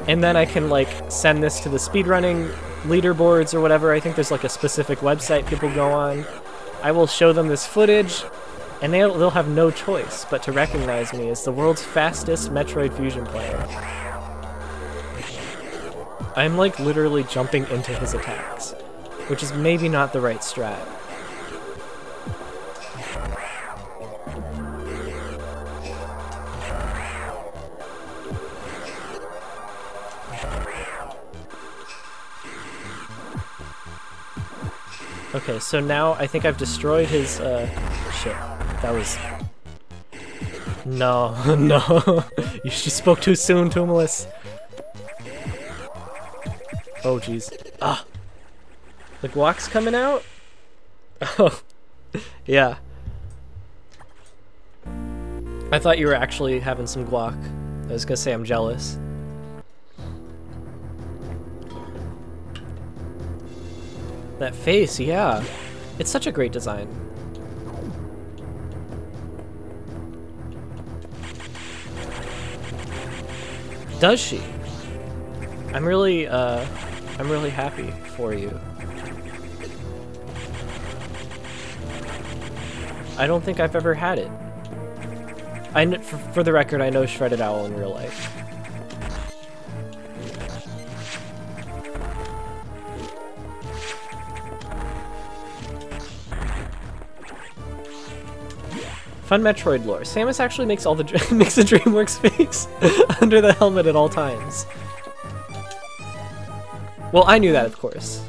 And then I can, like, send this to the speedrunning leaderboards or whatever. I think there's, like, a specific website people go on. I will show them this footage, and they'll have no choice but to recognize me as the world's fastest Metroid Fusion player. I'm, like, literally jumping into his attacks, which is maybe not the right strat. Okay, so now I think I've destroyed his, shit. That was... No, no. You spoke too soon, Tumulus. Oh, jeez. Ah! The guac's coming out? Oh, yeah. I thought you were actually having some guac. I was gonna say I'm jealous. That face, yeah. It's such a great design. Does she? I'm really happy for you. I don't think I've ever had it. For the record, I know Shredded Owl in real life. Fun Metroid lore. Samus actually makes all the makes a DreamWorks face under the helmet at all times. Well, I knew that, of course.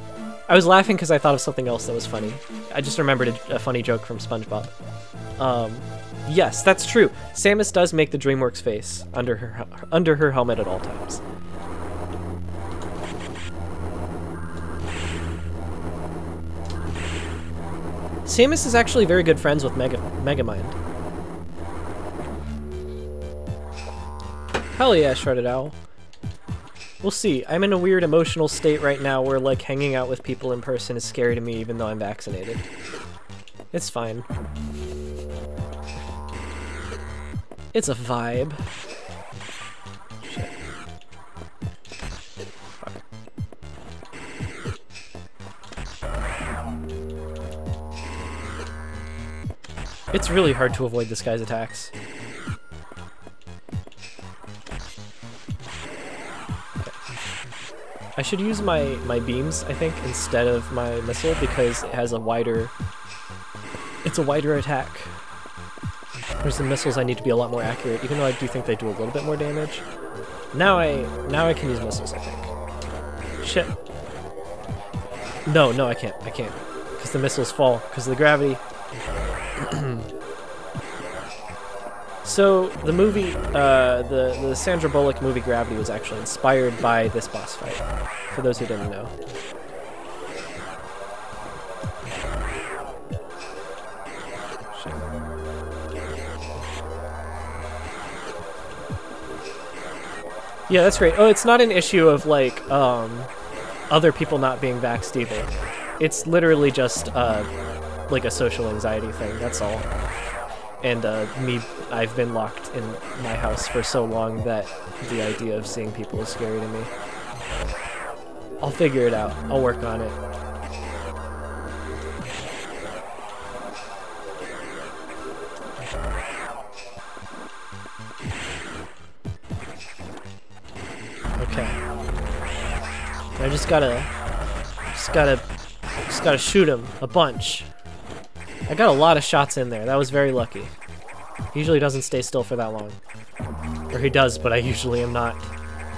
I was laughing because I thought of something else that was funny. I just remembered a funny joke from SpongeBob. Yes, that's true. Samus does make the DreamWorks face under her helmet at all times. Samus is actually very good friends with Megamind. Hell yeah, Shredded Owl. We'll see. I'm in a weird emotional state right now where, like, hanging out with people in person is scary to me even though I'm vaccinated. It's fine. It's a vibe. Shit. It's really hard to avoid this guy's attacks. I should use my beams, I think, instead of my missile because it has a wider... It's a wider attack. Whereas the missiles I need to be a lot more accurate, even though I do think they do a little bit more damage. Now I can use missiles, I think. Shit. No, no, I can't. I can't. Because the missiles fall. Because of the gravity. So, the movie, the Sandra Bullock movie Gravity was actually inspired by this boss fight. For those who didn't know. Yeah, that's great. Oh, it's not an issue of, like, other people not being vaxxed either. It's literally just, like, a social anxiety thing, that's all. And, I've been locked in my house for so long that the idea of seeing people is scary to me. I'll figure it out. I'll work on it. Okay. I just gotta shoot him a bunch. I got a lot of shots in there. That was very lucky. He usually doesn't stay still for that long. Or he does, but I usually am not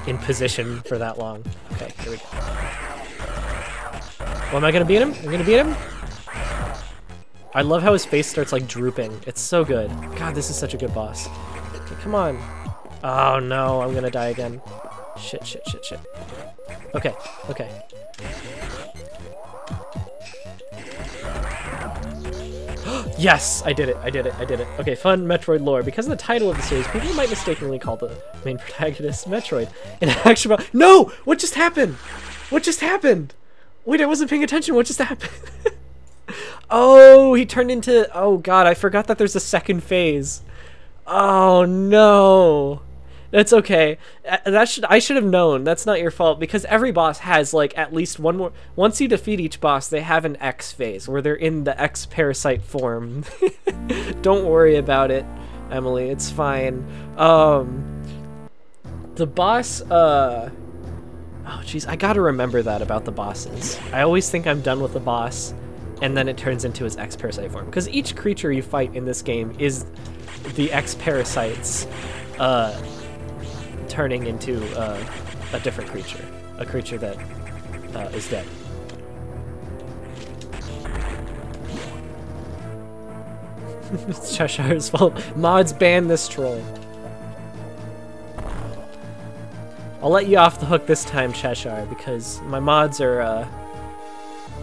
in position for that long. Okay, here we go. Well, am I gonna beat him? I'm gonna beat him? I love how his face starts like drooping. It's so good. God, this is such a good boss. Okay, come on. Oh no, I'm gonna die again. Shit, shit, shit, shit. Okay, okay. Yes! I did it, I did it, I did it. Okay, fun Metroid lore. Because of the title of the series, people might mistakenly call the main protagonist Metroid. In actual— No! What just happened? What just happened? Wait, I wasn't paying attention. What just happened? Oh, he turned into— Oh god, I forgot that there's a second phase. Oh no. That's okay. I should have known. That's not your fault, because every boss has like at least one more. Once you defeat each boss, they have an X phase where they're in the X parasite form. Don't worry about it, Emily. It's fine. The boss. Oh jeez, I gotta remember that about the bosses. I always think I'm done with the boss, and then it turns into his X parasite form. Because each creature you fight in this game is the X parasites. Turning into a different creature, a creature that is dead. It's Cheshire's fault. Mods ban this troll. I'll let you off the hook this time, Cheshire, because my mods are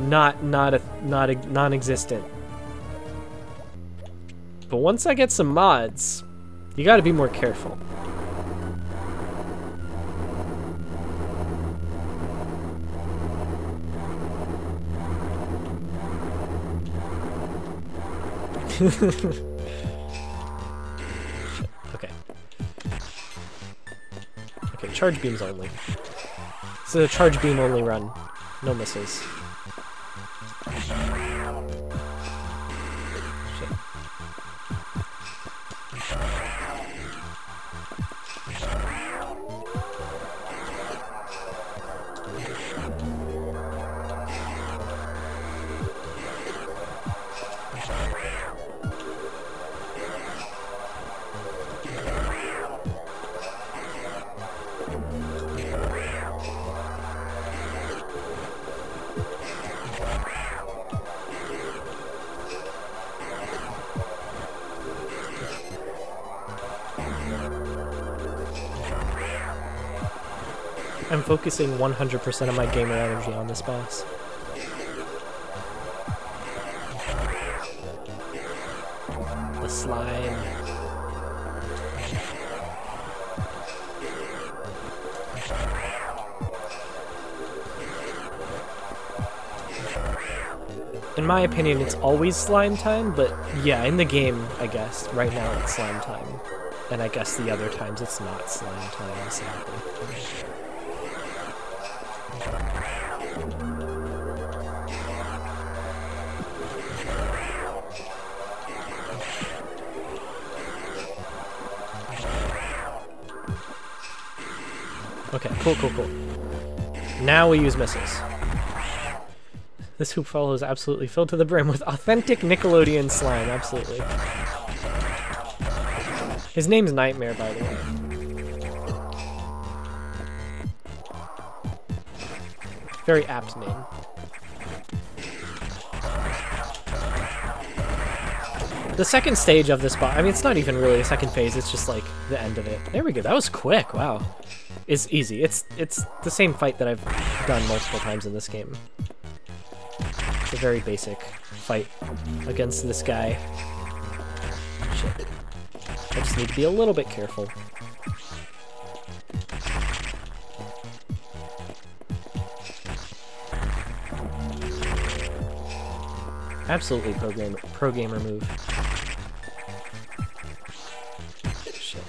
non-existent. But once I get some mods, you got to be more careful. Okay. Okay, charge beams only. It's a charge beam only run. No missiles. Shit. I'm focusing 100% of my gamer energy on this boss. The slime. In my opinion, it's always slime time, but yeah, in the game, I guess, right now it's slime time. And I guess the other times it's not slime time, sadly. Okay, cool, cool, cool. Now we use missiles. This hoop follow is absolutely filled to the brim with authentic Nickelodeon slime, absolutely. His name's Nightmare, by the way. Very apt name. The second stage of this boss, I mean, it's not even really a second phase, it's just like the end of it. There we go, that was quick, wow. It's easy. It's the same fight that I've done multiple times in this game. It's a very basic fight against this guy. Shit. I just need to be a little bit careful. Absolutely pro gamer move. Shit.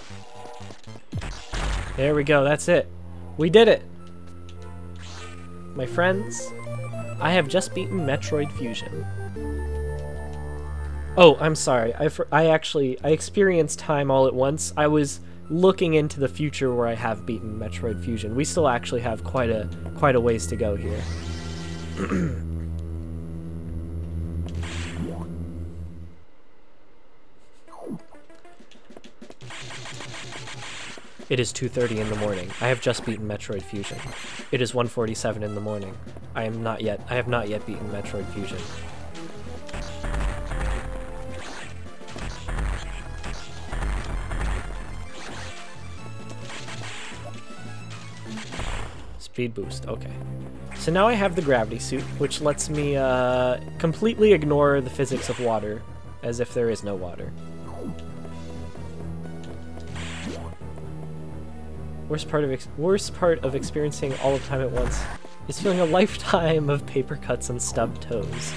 There we go, that's it. We did it! My friends, I have just beaten Metroid Fusion. Oh, I'm sorry. I experienced time all at once. I was looking into the future where I have beaten Metroid Fusion. We still actually have quite a ways to go here. It is 2:30 in the morning. I have just beaten Metroid Fusion. It is 1:47 in the morning. I have not yet beaten Metroid Fusion. Speed boost, okay. So now I have the gravity suit, which lets me completely ignore the physics of water, as if there is no water. Worst part of experiencing all of time at once is feeling a lifetime of paper cuts and stubbed toes.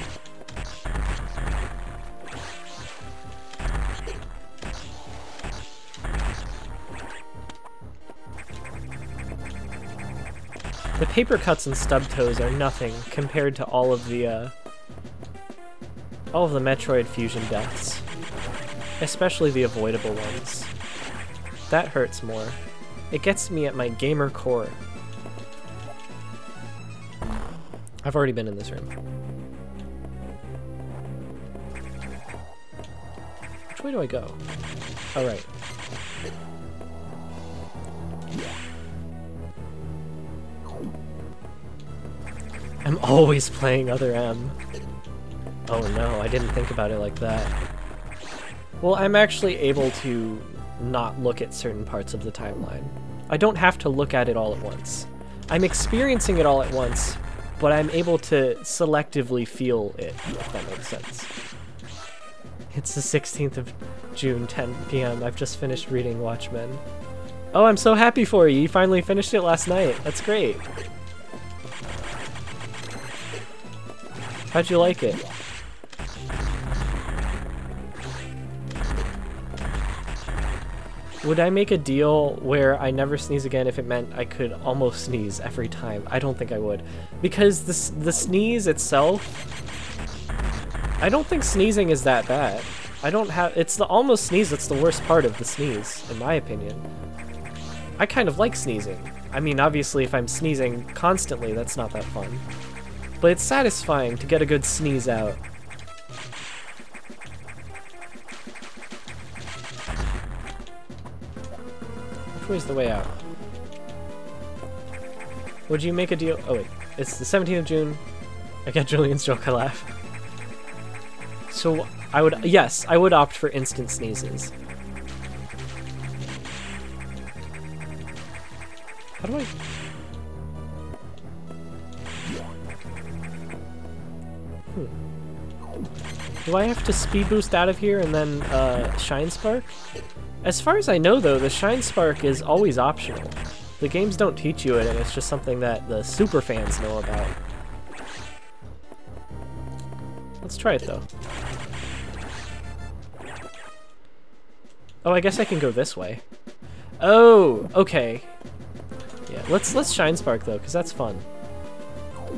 The paper cuts and stubbed toes are nothing compared to all of the Metroid Fusion deaths, especially the avoidable ones. That hurts more. It gets me at my gamer core. I've already been in this room. Which way do I go? Oh, right. I'm always playing Other M. Oh no, I didn't think about it like that. Well, I'm actually able to not look at certain parts of the timeline. I don't have to look at it all at once. I'm experiencing it all at once, but I'm able to selectively feel it, if that makes sense. It's the 16th of June, 10 p.m. I've just finished reading Watchmen. Oh, I'm so happy for you. You finally finished it last night. That's great. How'd you like it? Would I make a deal where I never sneeze again if it meant I could almost sneeze every time? I don't think I would. Because the sneeze itself, I don't think sneezing is that bad. It's the almost sneeze that's the worst part of the sneeze, in my opinion. I kind of like sneezing. I mean, obviously if I'm sneezing constantly, that's not that fun. But it's satisfying to get a good sneeze out. Which way's the way out? Would you make a deal? Oh wait, it's the 17th of June. I get Julian's joke, I laugh. So yes, I would opt for instant sneezes. How do I? Do I have to speed boost out of here and then Shine Spark? As far as I know though, the Shine Spark is always optional. The games don't teach you it, and it's just something that the super fans know about. Let's try it though. Oh, I guess I can go this way. Oh, okay. Yeah, let's Shine Spark though, because that's fun.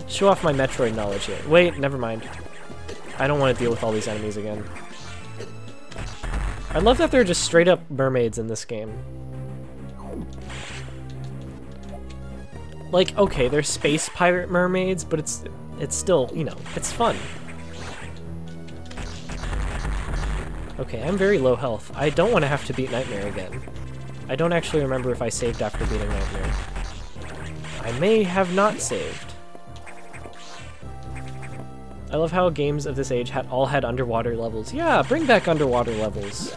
Show off my Metroid knowledge here. Wait, never mind. I don't want to deal with all these enemies again. I love that they're just straight up mermaids in this game. Like, okay, they're space pirate mermaids, but it's still, you know, it's fun. Okay, I'm very low health. I don't want to have to beat Nightmare again. I don't actually remember if I saved after beating Nightmare. I may have not saved. I love how games of this age all had underwater levels. Yeah, bring back underwater levels.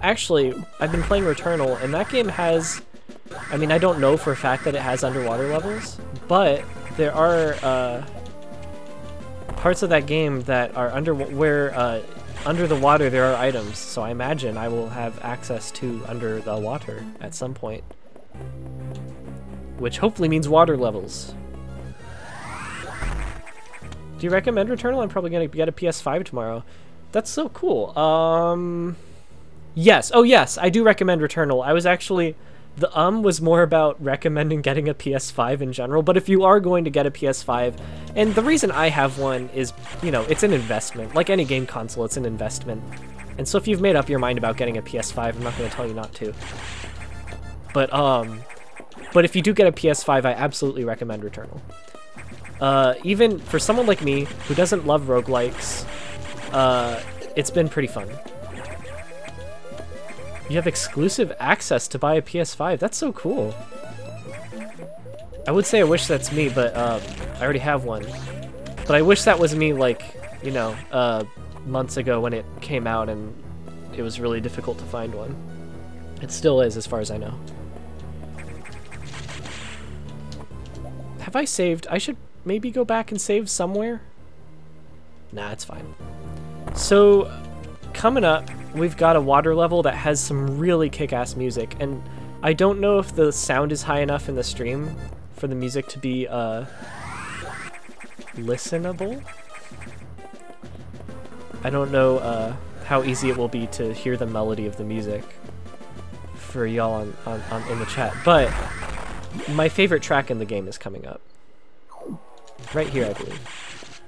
Actually, I've been playing Returnal, and that game has... I mean, I don't know for a fact that it has underwater levels, but there are parts of that game that are under the water there are items, so I imagine I will have access to under the water at some point. Which hopefully means water levels. Do you recommend Returnal? I'm probably gonna get a PS5 tomorrow. That's so cool. Yes. Oh yes, I do recommend Returnal. I was actually... The was more about recommending getting a PS5 in general, but if you are going to get a PS5, and the reason I have one is, you know, it's an investment. Like any game console, it's an investment. And so if you've made up your mind about getting a PS5, I'm not going to tell you not to. But if you do get a PS5, I absolutely recommend Returnal. Even for someone like me, who doesn't love roguelikes, it's been pretty fun. You have exclusive access to buy a PS5. That's so cool. I would say I wish that's me, but I already have one. But I wish that was me, like, you know, months ago when it came out and it was really difficult to find one. It still is, as far as I know. Have I saved? I should maybe go back and save somewhere. Nah, it's fine. So, coming up, we've got a water level that has some really kick-ass music, and I don't know if the sound is high enough in the stream for the music to be listenable. I don't know how easy it will be to hear the melody of the music for y'all in the chat, but my favorite track in the game is coming up. Right here, I believe.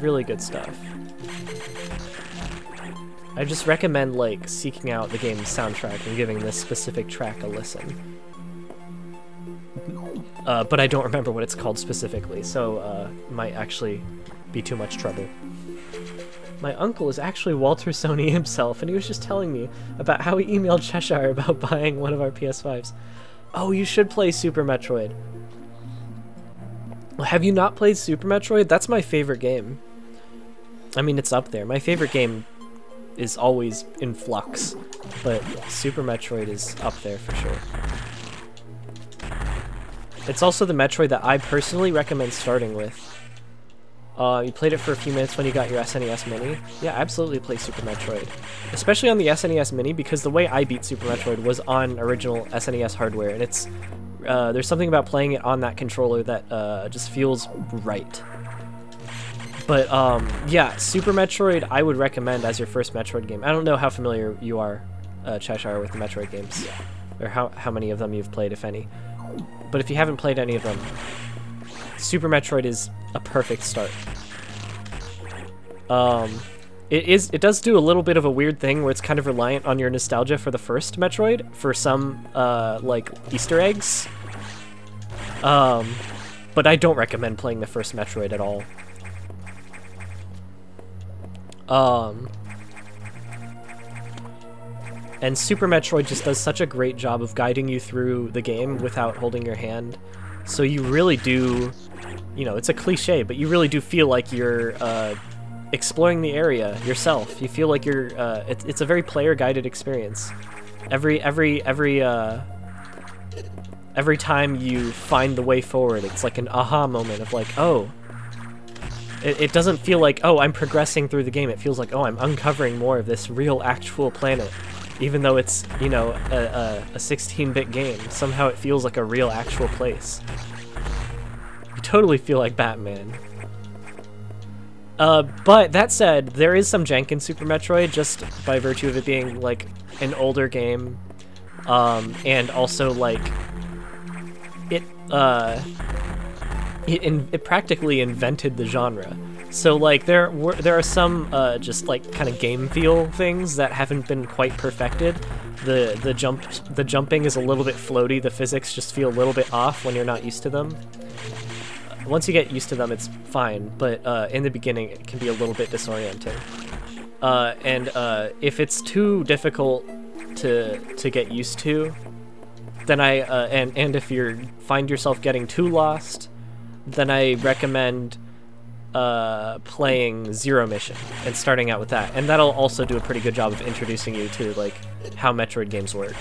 Really good stuff. I just recommend, like, seeking out the game's soundtrack and giving this specific track a listen. But I don't remember what it's called specifically, so might actually be too much trouble. My uncle is actually Walter Sony himself, and he was just telling me about how he emailed Cheshire about buying one of our PS5s. Oh, you should play Super Metroid. Have you not played Super Metroid? That's my favorite game. I mean, it's up there. My favorite game is always in flux, but Super Metroid is up there for sure. It's also the Metroid that I personally recommend starting with. You played it for a few minutes when you got your SNES Mini. Yeah, absolutely play Super Metroid. Especially on the SNES Mini, because the way I beat Super Metroid was on original SNES hardware, and it's there's something about playing it on that controller that just feels right. But yeah, Super Metroid I would recommend as your first Metroid game. I don't know how familiar you are, Cheshire, with the Metroid games, or how many of them you've played, if any. But if you haven't played any of them, Super Metroid is a perfect start. It does do a little bit of a weird thing where it's kind of reliant on your nostalgia for the first Metroid for some like Easter eggs. But I don't recommend playing the first Metroid at all. And Super Metroid just does such a great job of guiding you through the game without holding your hand. So you really do, you know, it's a cliche, but you really do feel like you're exploring the area yourself. You feel like you're, it's a very player-guided experience. Every time you find the way forward, it's like an aha moment of like, oh, it doesn't feel like, oh, I'm progressing through the game. It feels like, oh, I'm uncovering more of this real, actual planet. Even though it's, you know, a 16-bit game, somehow it feels like a real, actual place. You totally feel like Batman. But that said, there is some jank in Super Metroid, just by virtue of it being, like, an older game. And also, like, it practically invented the genre. So like there are some just like kind of game feel things that haven't been quite perfected. The jumping is a little bit floaty. The physics just feel a little bit off when you're not used to them. Once you get used to them, it's fine. But in the beginning, it can be a little bit disorienting. And if it's too difficult to get used to, then and if you find yourself getting too lost, then I recommend playing Zero Mission and starting out with that, and that'll also do a pretty good job of introducing you to like how Metroid games work.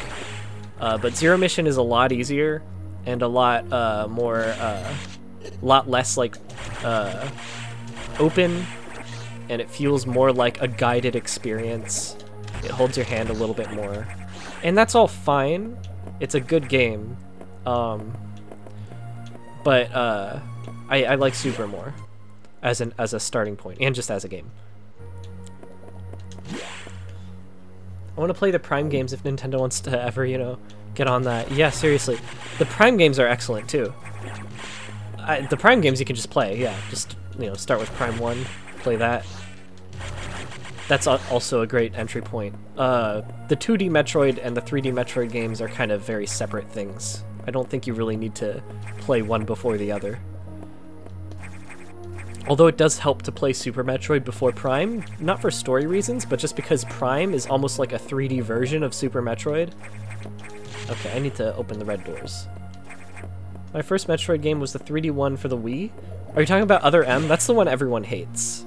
But Zero Mission is a lot easier and a lot lot less like open, and it feels more like a guided experience. It holds your hand a little bit more, and that's all fine. It's a good game, but I like Super more as a starting point and just as a game. I want to play the Prime games if Nintendo wants to ever, you know, get on that. Yeah, seriously, the Prime games are excellent too. The Prime games you can just play, yeah, just, you know, start with Prime 1, play that. That's also a great entry point. The 2D Metroid and the 3D Metroid games are kind of very separate things. I don't think you really need to play one before the other. Although it does help to play Super Metroid before Prime, not for story reasons, but just because Prime is almost like a 3D version of Super Metroid. Okay, I need to open the red doors. My first Metroid game was the 3D one for the Wii. Are you talking about Other M? That's the one everyone hates.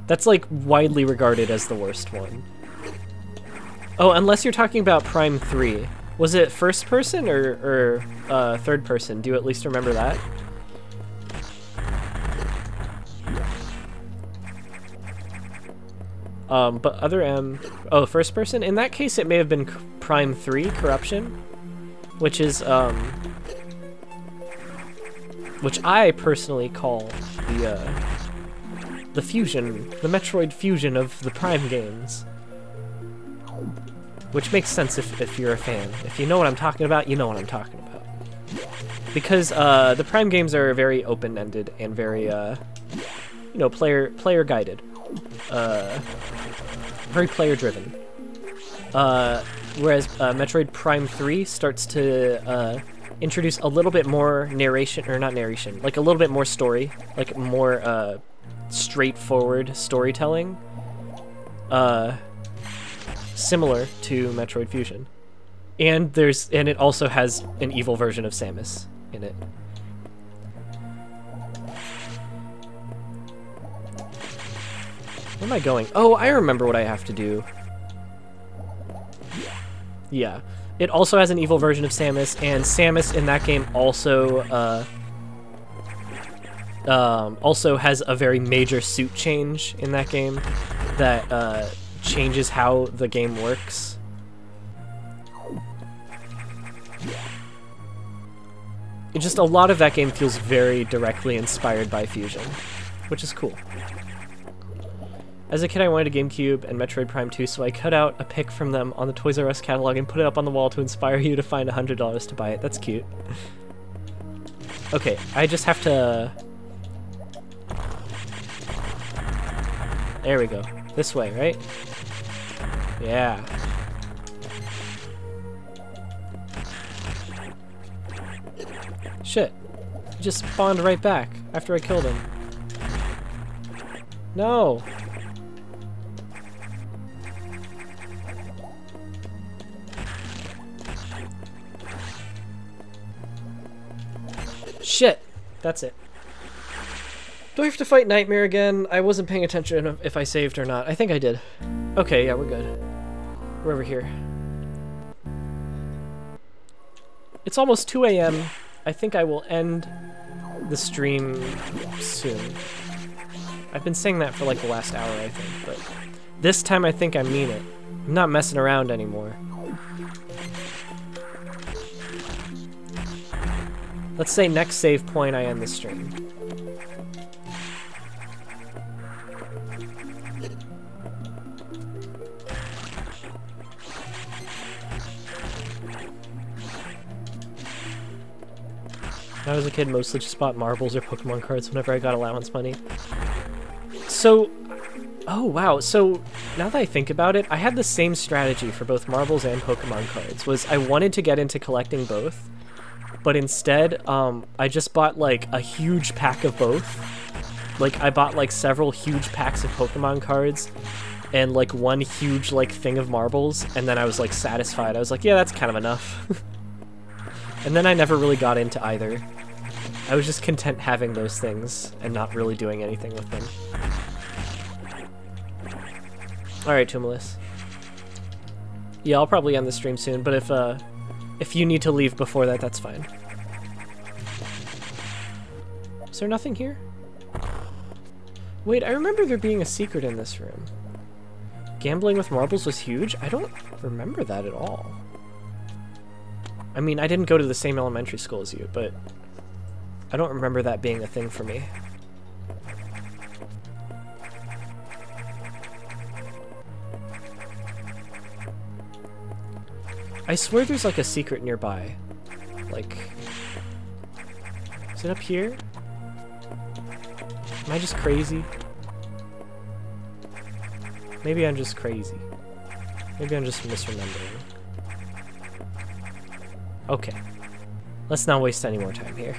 That's like widely regarded as the worst one. Oh, unless you're talking about Prime 3. Was it first person or third person? Do you at least remember that? But Other M... Oh, first person? In that case, it may have been Prime 3, Corruption, which is, which I personally call the fusion, the Metroid fusion of the Prime games. Which makes sense if you're a fan. If you know what I'm talking about, you know what I'm talking about. Because the Prime games are very open-ended and very, you know, player-guided. Very player-driven. Whereas Metroid Prime 3 starts to introduce a little bit more narration, or not narration, like a little bit more story, like more straightforward storytelling. Similar to Metroid Fusion. And it also has an evil version of Samus in it. Where am I going? Oh, I remember what I have to do. Yeah. It also has an evil version of Samus, and Samus in that game also has a very major suit change in that game that changes how the game works. Just a lot of that game feels very directly inspired by Fusion, which is cool. As a kid, I wanted a GameCube and Metroid Prime 2, so I cut out a pic from them on the Toys R Us catalog and put it up on the wall to inspire you to find $100 to buy it. That's cute. Okay, I just have to... There we go. This way, right? Yeah. Shit. He just spawned right back after I killed him. No! Shit! That's it. Do I have to fight Nightmare again? I wasn't paying attention if I saved or not. I think I did. Okay, yeah, we're good. We're over here. It's almost 2 a.m. I think I will end the stream soon. I've been saying that for like the last hour, I think, but this time I think I mean it. I'm not messing around anymore. Let's say next save point I end the stream. When I was a kid, mostly just bought marbles or Pokemon cards whenever I got allowance money. So, oh wow, so now that I think about it, I had the same strategy for both marbles and Pokemon cards, was I wanted to get into collecting both, but instead, I just bought like a huge pack of both. Like, I bought like several huge packs of Pokemon cards and like one huge like thing of marbles, and then I was like satisfied. I was like, yeah, that's kind of enough. And then I never really got into either. I was just content having those things and not really doing anything with them. Alright, Tumulus. Yeah, I'll probably end the stream soon, but if you need to leave before that, that's fine. Is there nothing here? Wait, I remember there being a secret in this room. Gambling with marbles was huge? I don't remember that at all. I mean, I didn't go to the same elementary school as you, but I don't remember that being a thing for me. I swear there's like a secret nearby. Like, is it up here? Am I just crazy? Maybe I'm just crazy. Maybe I'm just misremembering. Okay. Let's not waste any more time here.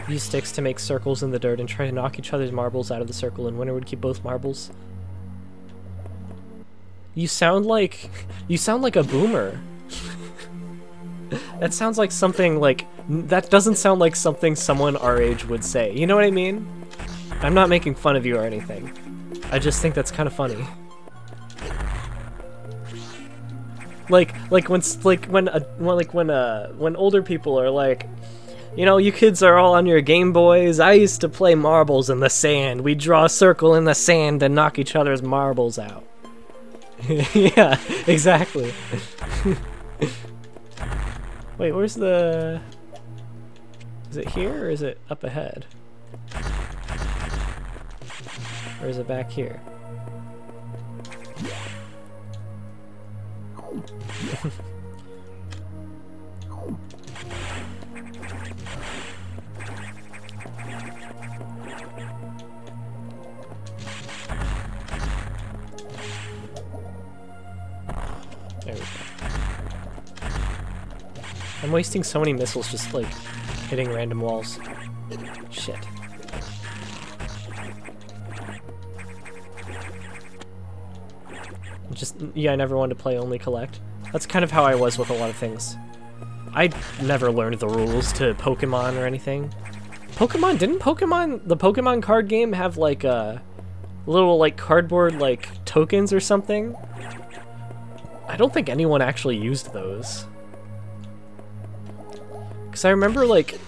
Use sticks to make circles in the dirt and try to knock each other's marbles out of the circle, and winner would keep both marbles. You sound like a boomer. That sounds like something like, that doesn't sound like something someone our age would say. You know what I mean? I'm not making fun of you or anything. I just think that's kind of funny. Like when older people are like, you know, you kids are all on your Game Boys. I used to play marbles in the sand. We'd draw a circle in the sand and knock each other's marbles out. Yeah, exactly. Wait, where's the... Is it here or is it up ahead? Or is it back here? There we go. I'm wasting so many missiles just like hitting random walls. Shit. Just, yeah, I never wanted to play only collect. That's kind of how I was with a lot of things. I never learned the rules to Pokemon or anything. Didn't the Pokemon card game have like a little like cardboard like tokens or something? I don't think anyone actually used those. Cause I remember like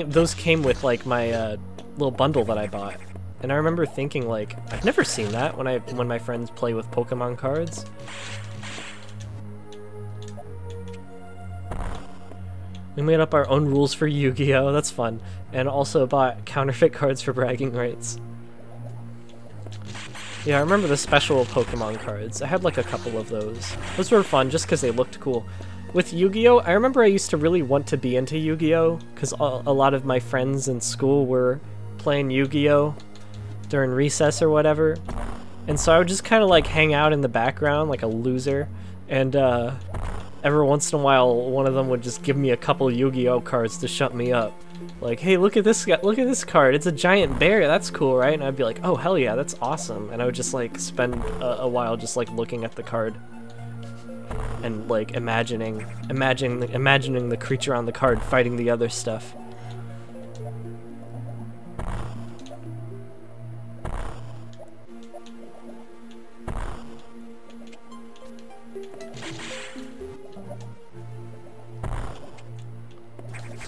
those came with like my little bundle that I bought, and I remember thinking like I've never seen that when my friends play with Pokemon cards. We made up our own rules for Yu-Gi-Oh! That's fun, and also bought counterfeit cards for bragging rights. Yeah, I remember the special Pokemon cards. I had like a couple of those. Those were fun just because they looked cool. With Yu-Gi-Oh!, I remember I used to really want to be into Yu-Gi-Oh! Because a lot of my friends in school were playing Yu-Gi-Oh! During recess or whatever. And so I would just kind of like hang out in the background like a loser. And every once in a while, one of them would just give me a couple Yu-Gi-Oh! Cards to shut me up. Like, hey, look at this guy, look at this card. It's a giant bear. That's cool, right? And I'd be like, oh, hell yeah, that's awesome. And I would just like spend a while just like looking at the card. And like imagining the creature on the card fighting the other stuff.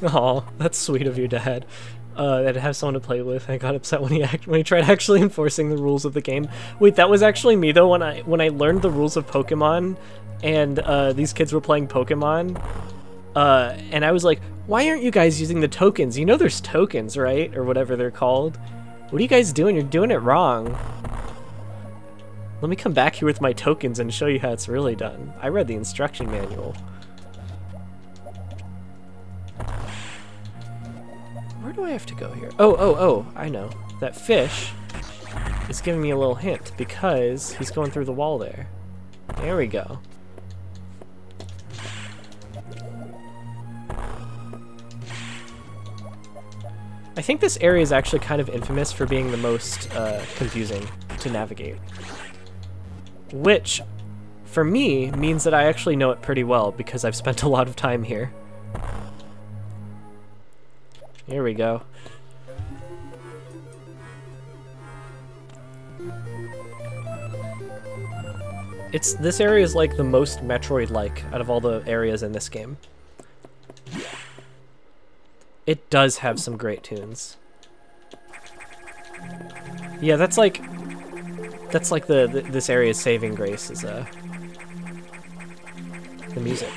Aw, that's sweet of your dad. That to have someone to play with. I got upset when he tried actually enforcing the rules of the game. Wait, that was actually me though when I learned the rules of Pokemon. And these kids were playing Pokemon, and I was like, why aren't you guys using the tokens? You know there's tokens, right? Or whatever they're called. What are you guys doing? You're doing it wrong. Let me come back here with my tokens and show you how it's really done. I read the instruction manual. Where do I have to go here? Oh, I know. That fish is giving me a little hint because he's going through the wall there. There we go. I think this area is actually kind of infamous for being the most confusing to navigate. Which, for me, means that I actually know it pretty well because I've spent a lot of time here. Here we go. This area is like the most Metroid-like out of all the areas in this game. It does have some great tunes. Yeah, that's like this area's saving grace is the music.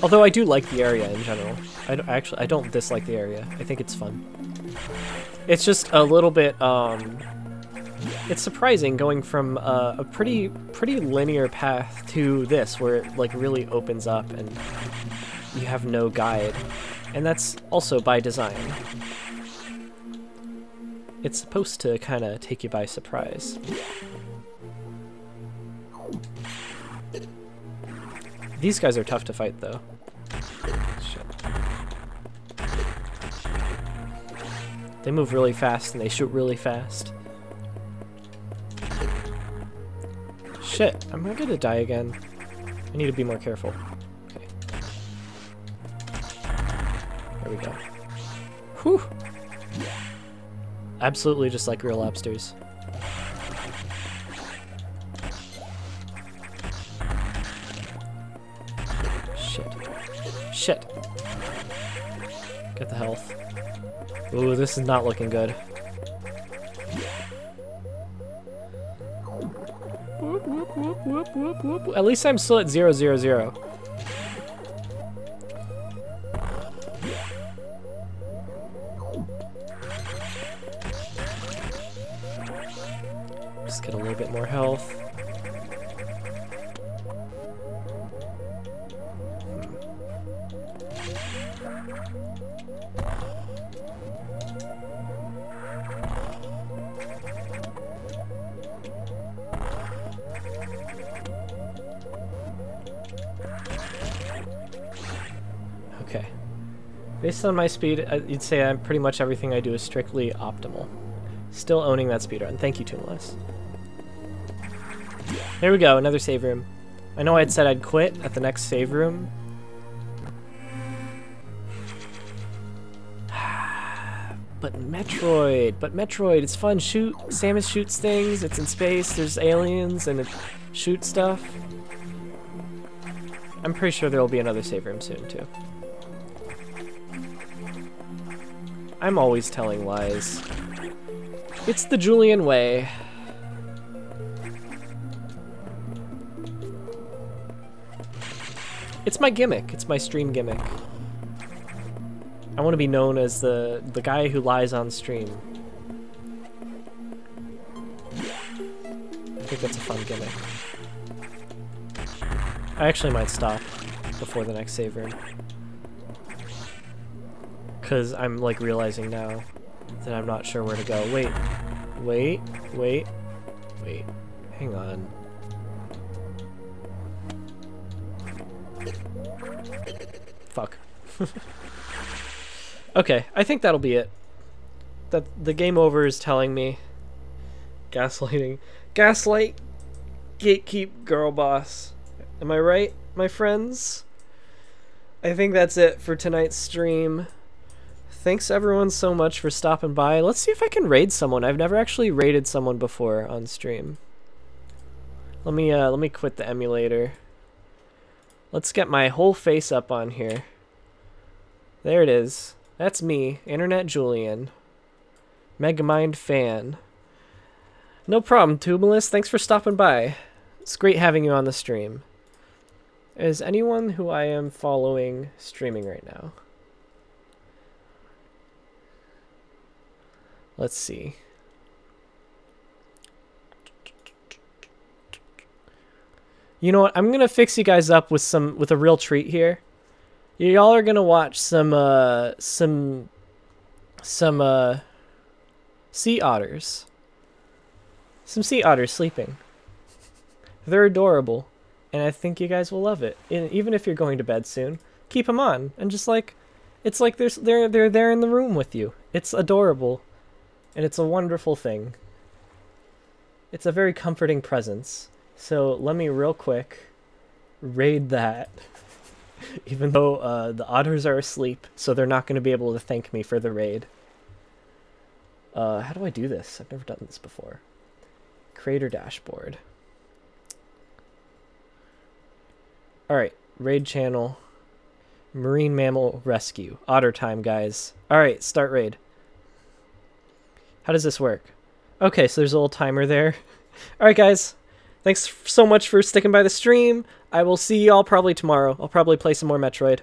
Although I do like the area in general. I don't dislike the area. I think it's fun. It's just a little bit it's surprising going from a pretty linear path to this, where it like really opens up and you have no guide, and that's also by design. It's supposed to kind of take you by surprise. These guys are tough to fight, though. Shit. They move really fast and they shoot really fast. Shit, am I gonna die again? I need to be more careful. Okay. There we go. Whew! Absolutely just like real lobsters. Shit. Shit! Get the health. Ooh, this is not looking good. Whoop, whoop, whoop, whoop, whoop, whoop. At least I'm still at 0, 0, 0. Just get a little bit more health. Okay. Based on my speed, you'd say pretty much everything I do is strictly optimal. Still owning that speedrun. Thank you, Toonless. There we go, another save room. I know I'd said I'd quit at the next save room. But Metroid, it's fun. Shoot, Samus shoots things, it's in space, there's aliens, and it shoots stuff. I'm pretty sure there will be another save room soon, too. I'm always telling lies. It's the Julian way. It's my gimmick. It's my stream gimmick. I want to be known as the guy who lies on stream. I think that's a fun gimmick. I actually might stop before the next save room. Because I'm like realizing now that I'm not sure where to go. Wait. Hang on. Fuck. Okay, I think that'll be it. That the game over is telling me. Gaslighting. Gaslight. Gatekeep, girl boss. Am I right, my friends? I think that's it for tonight's stream. Thanks everyone so much for stopping by. Let's see if I can raid someone. I've never actually raided someone before on stream. Let me quit the emulator. Let's get my whole face up on here. There it is. That's me, Internet Julian. Megamind fan. No problem, Tubulus. Thanks for stopping by. It's great having you on the stream. Is anyone who I am following streaming right now? Let's see. You know what? I'm gonna fix you guys up with a real treat here. Y'all are gonna watch some sea otters. Some sea otters sleeping. They're adorable, and I think you guys will love it. Even if you're going to bed soon, keep them on, and just like, it's like they're there in the room with you. It's adorable, and it's a wonderful thing. It's a very comforting presence. So let me real quick raid that, even though the otters are asleep, so they're not going to be able to thank me for the raid. How do I do this? I've never done this before. Creator dashboard. Alright, raid channel. Marine mammal rescue. Otter time, guys. Alright, start raid. How does this work? Okay, so there's a little timer there. Alright, guys. Thanks so much for sticking by the stream. I will see y'all probably tomorrow. I'll probably play some more Metroid.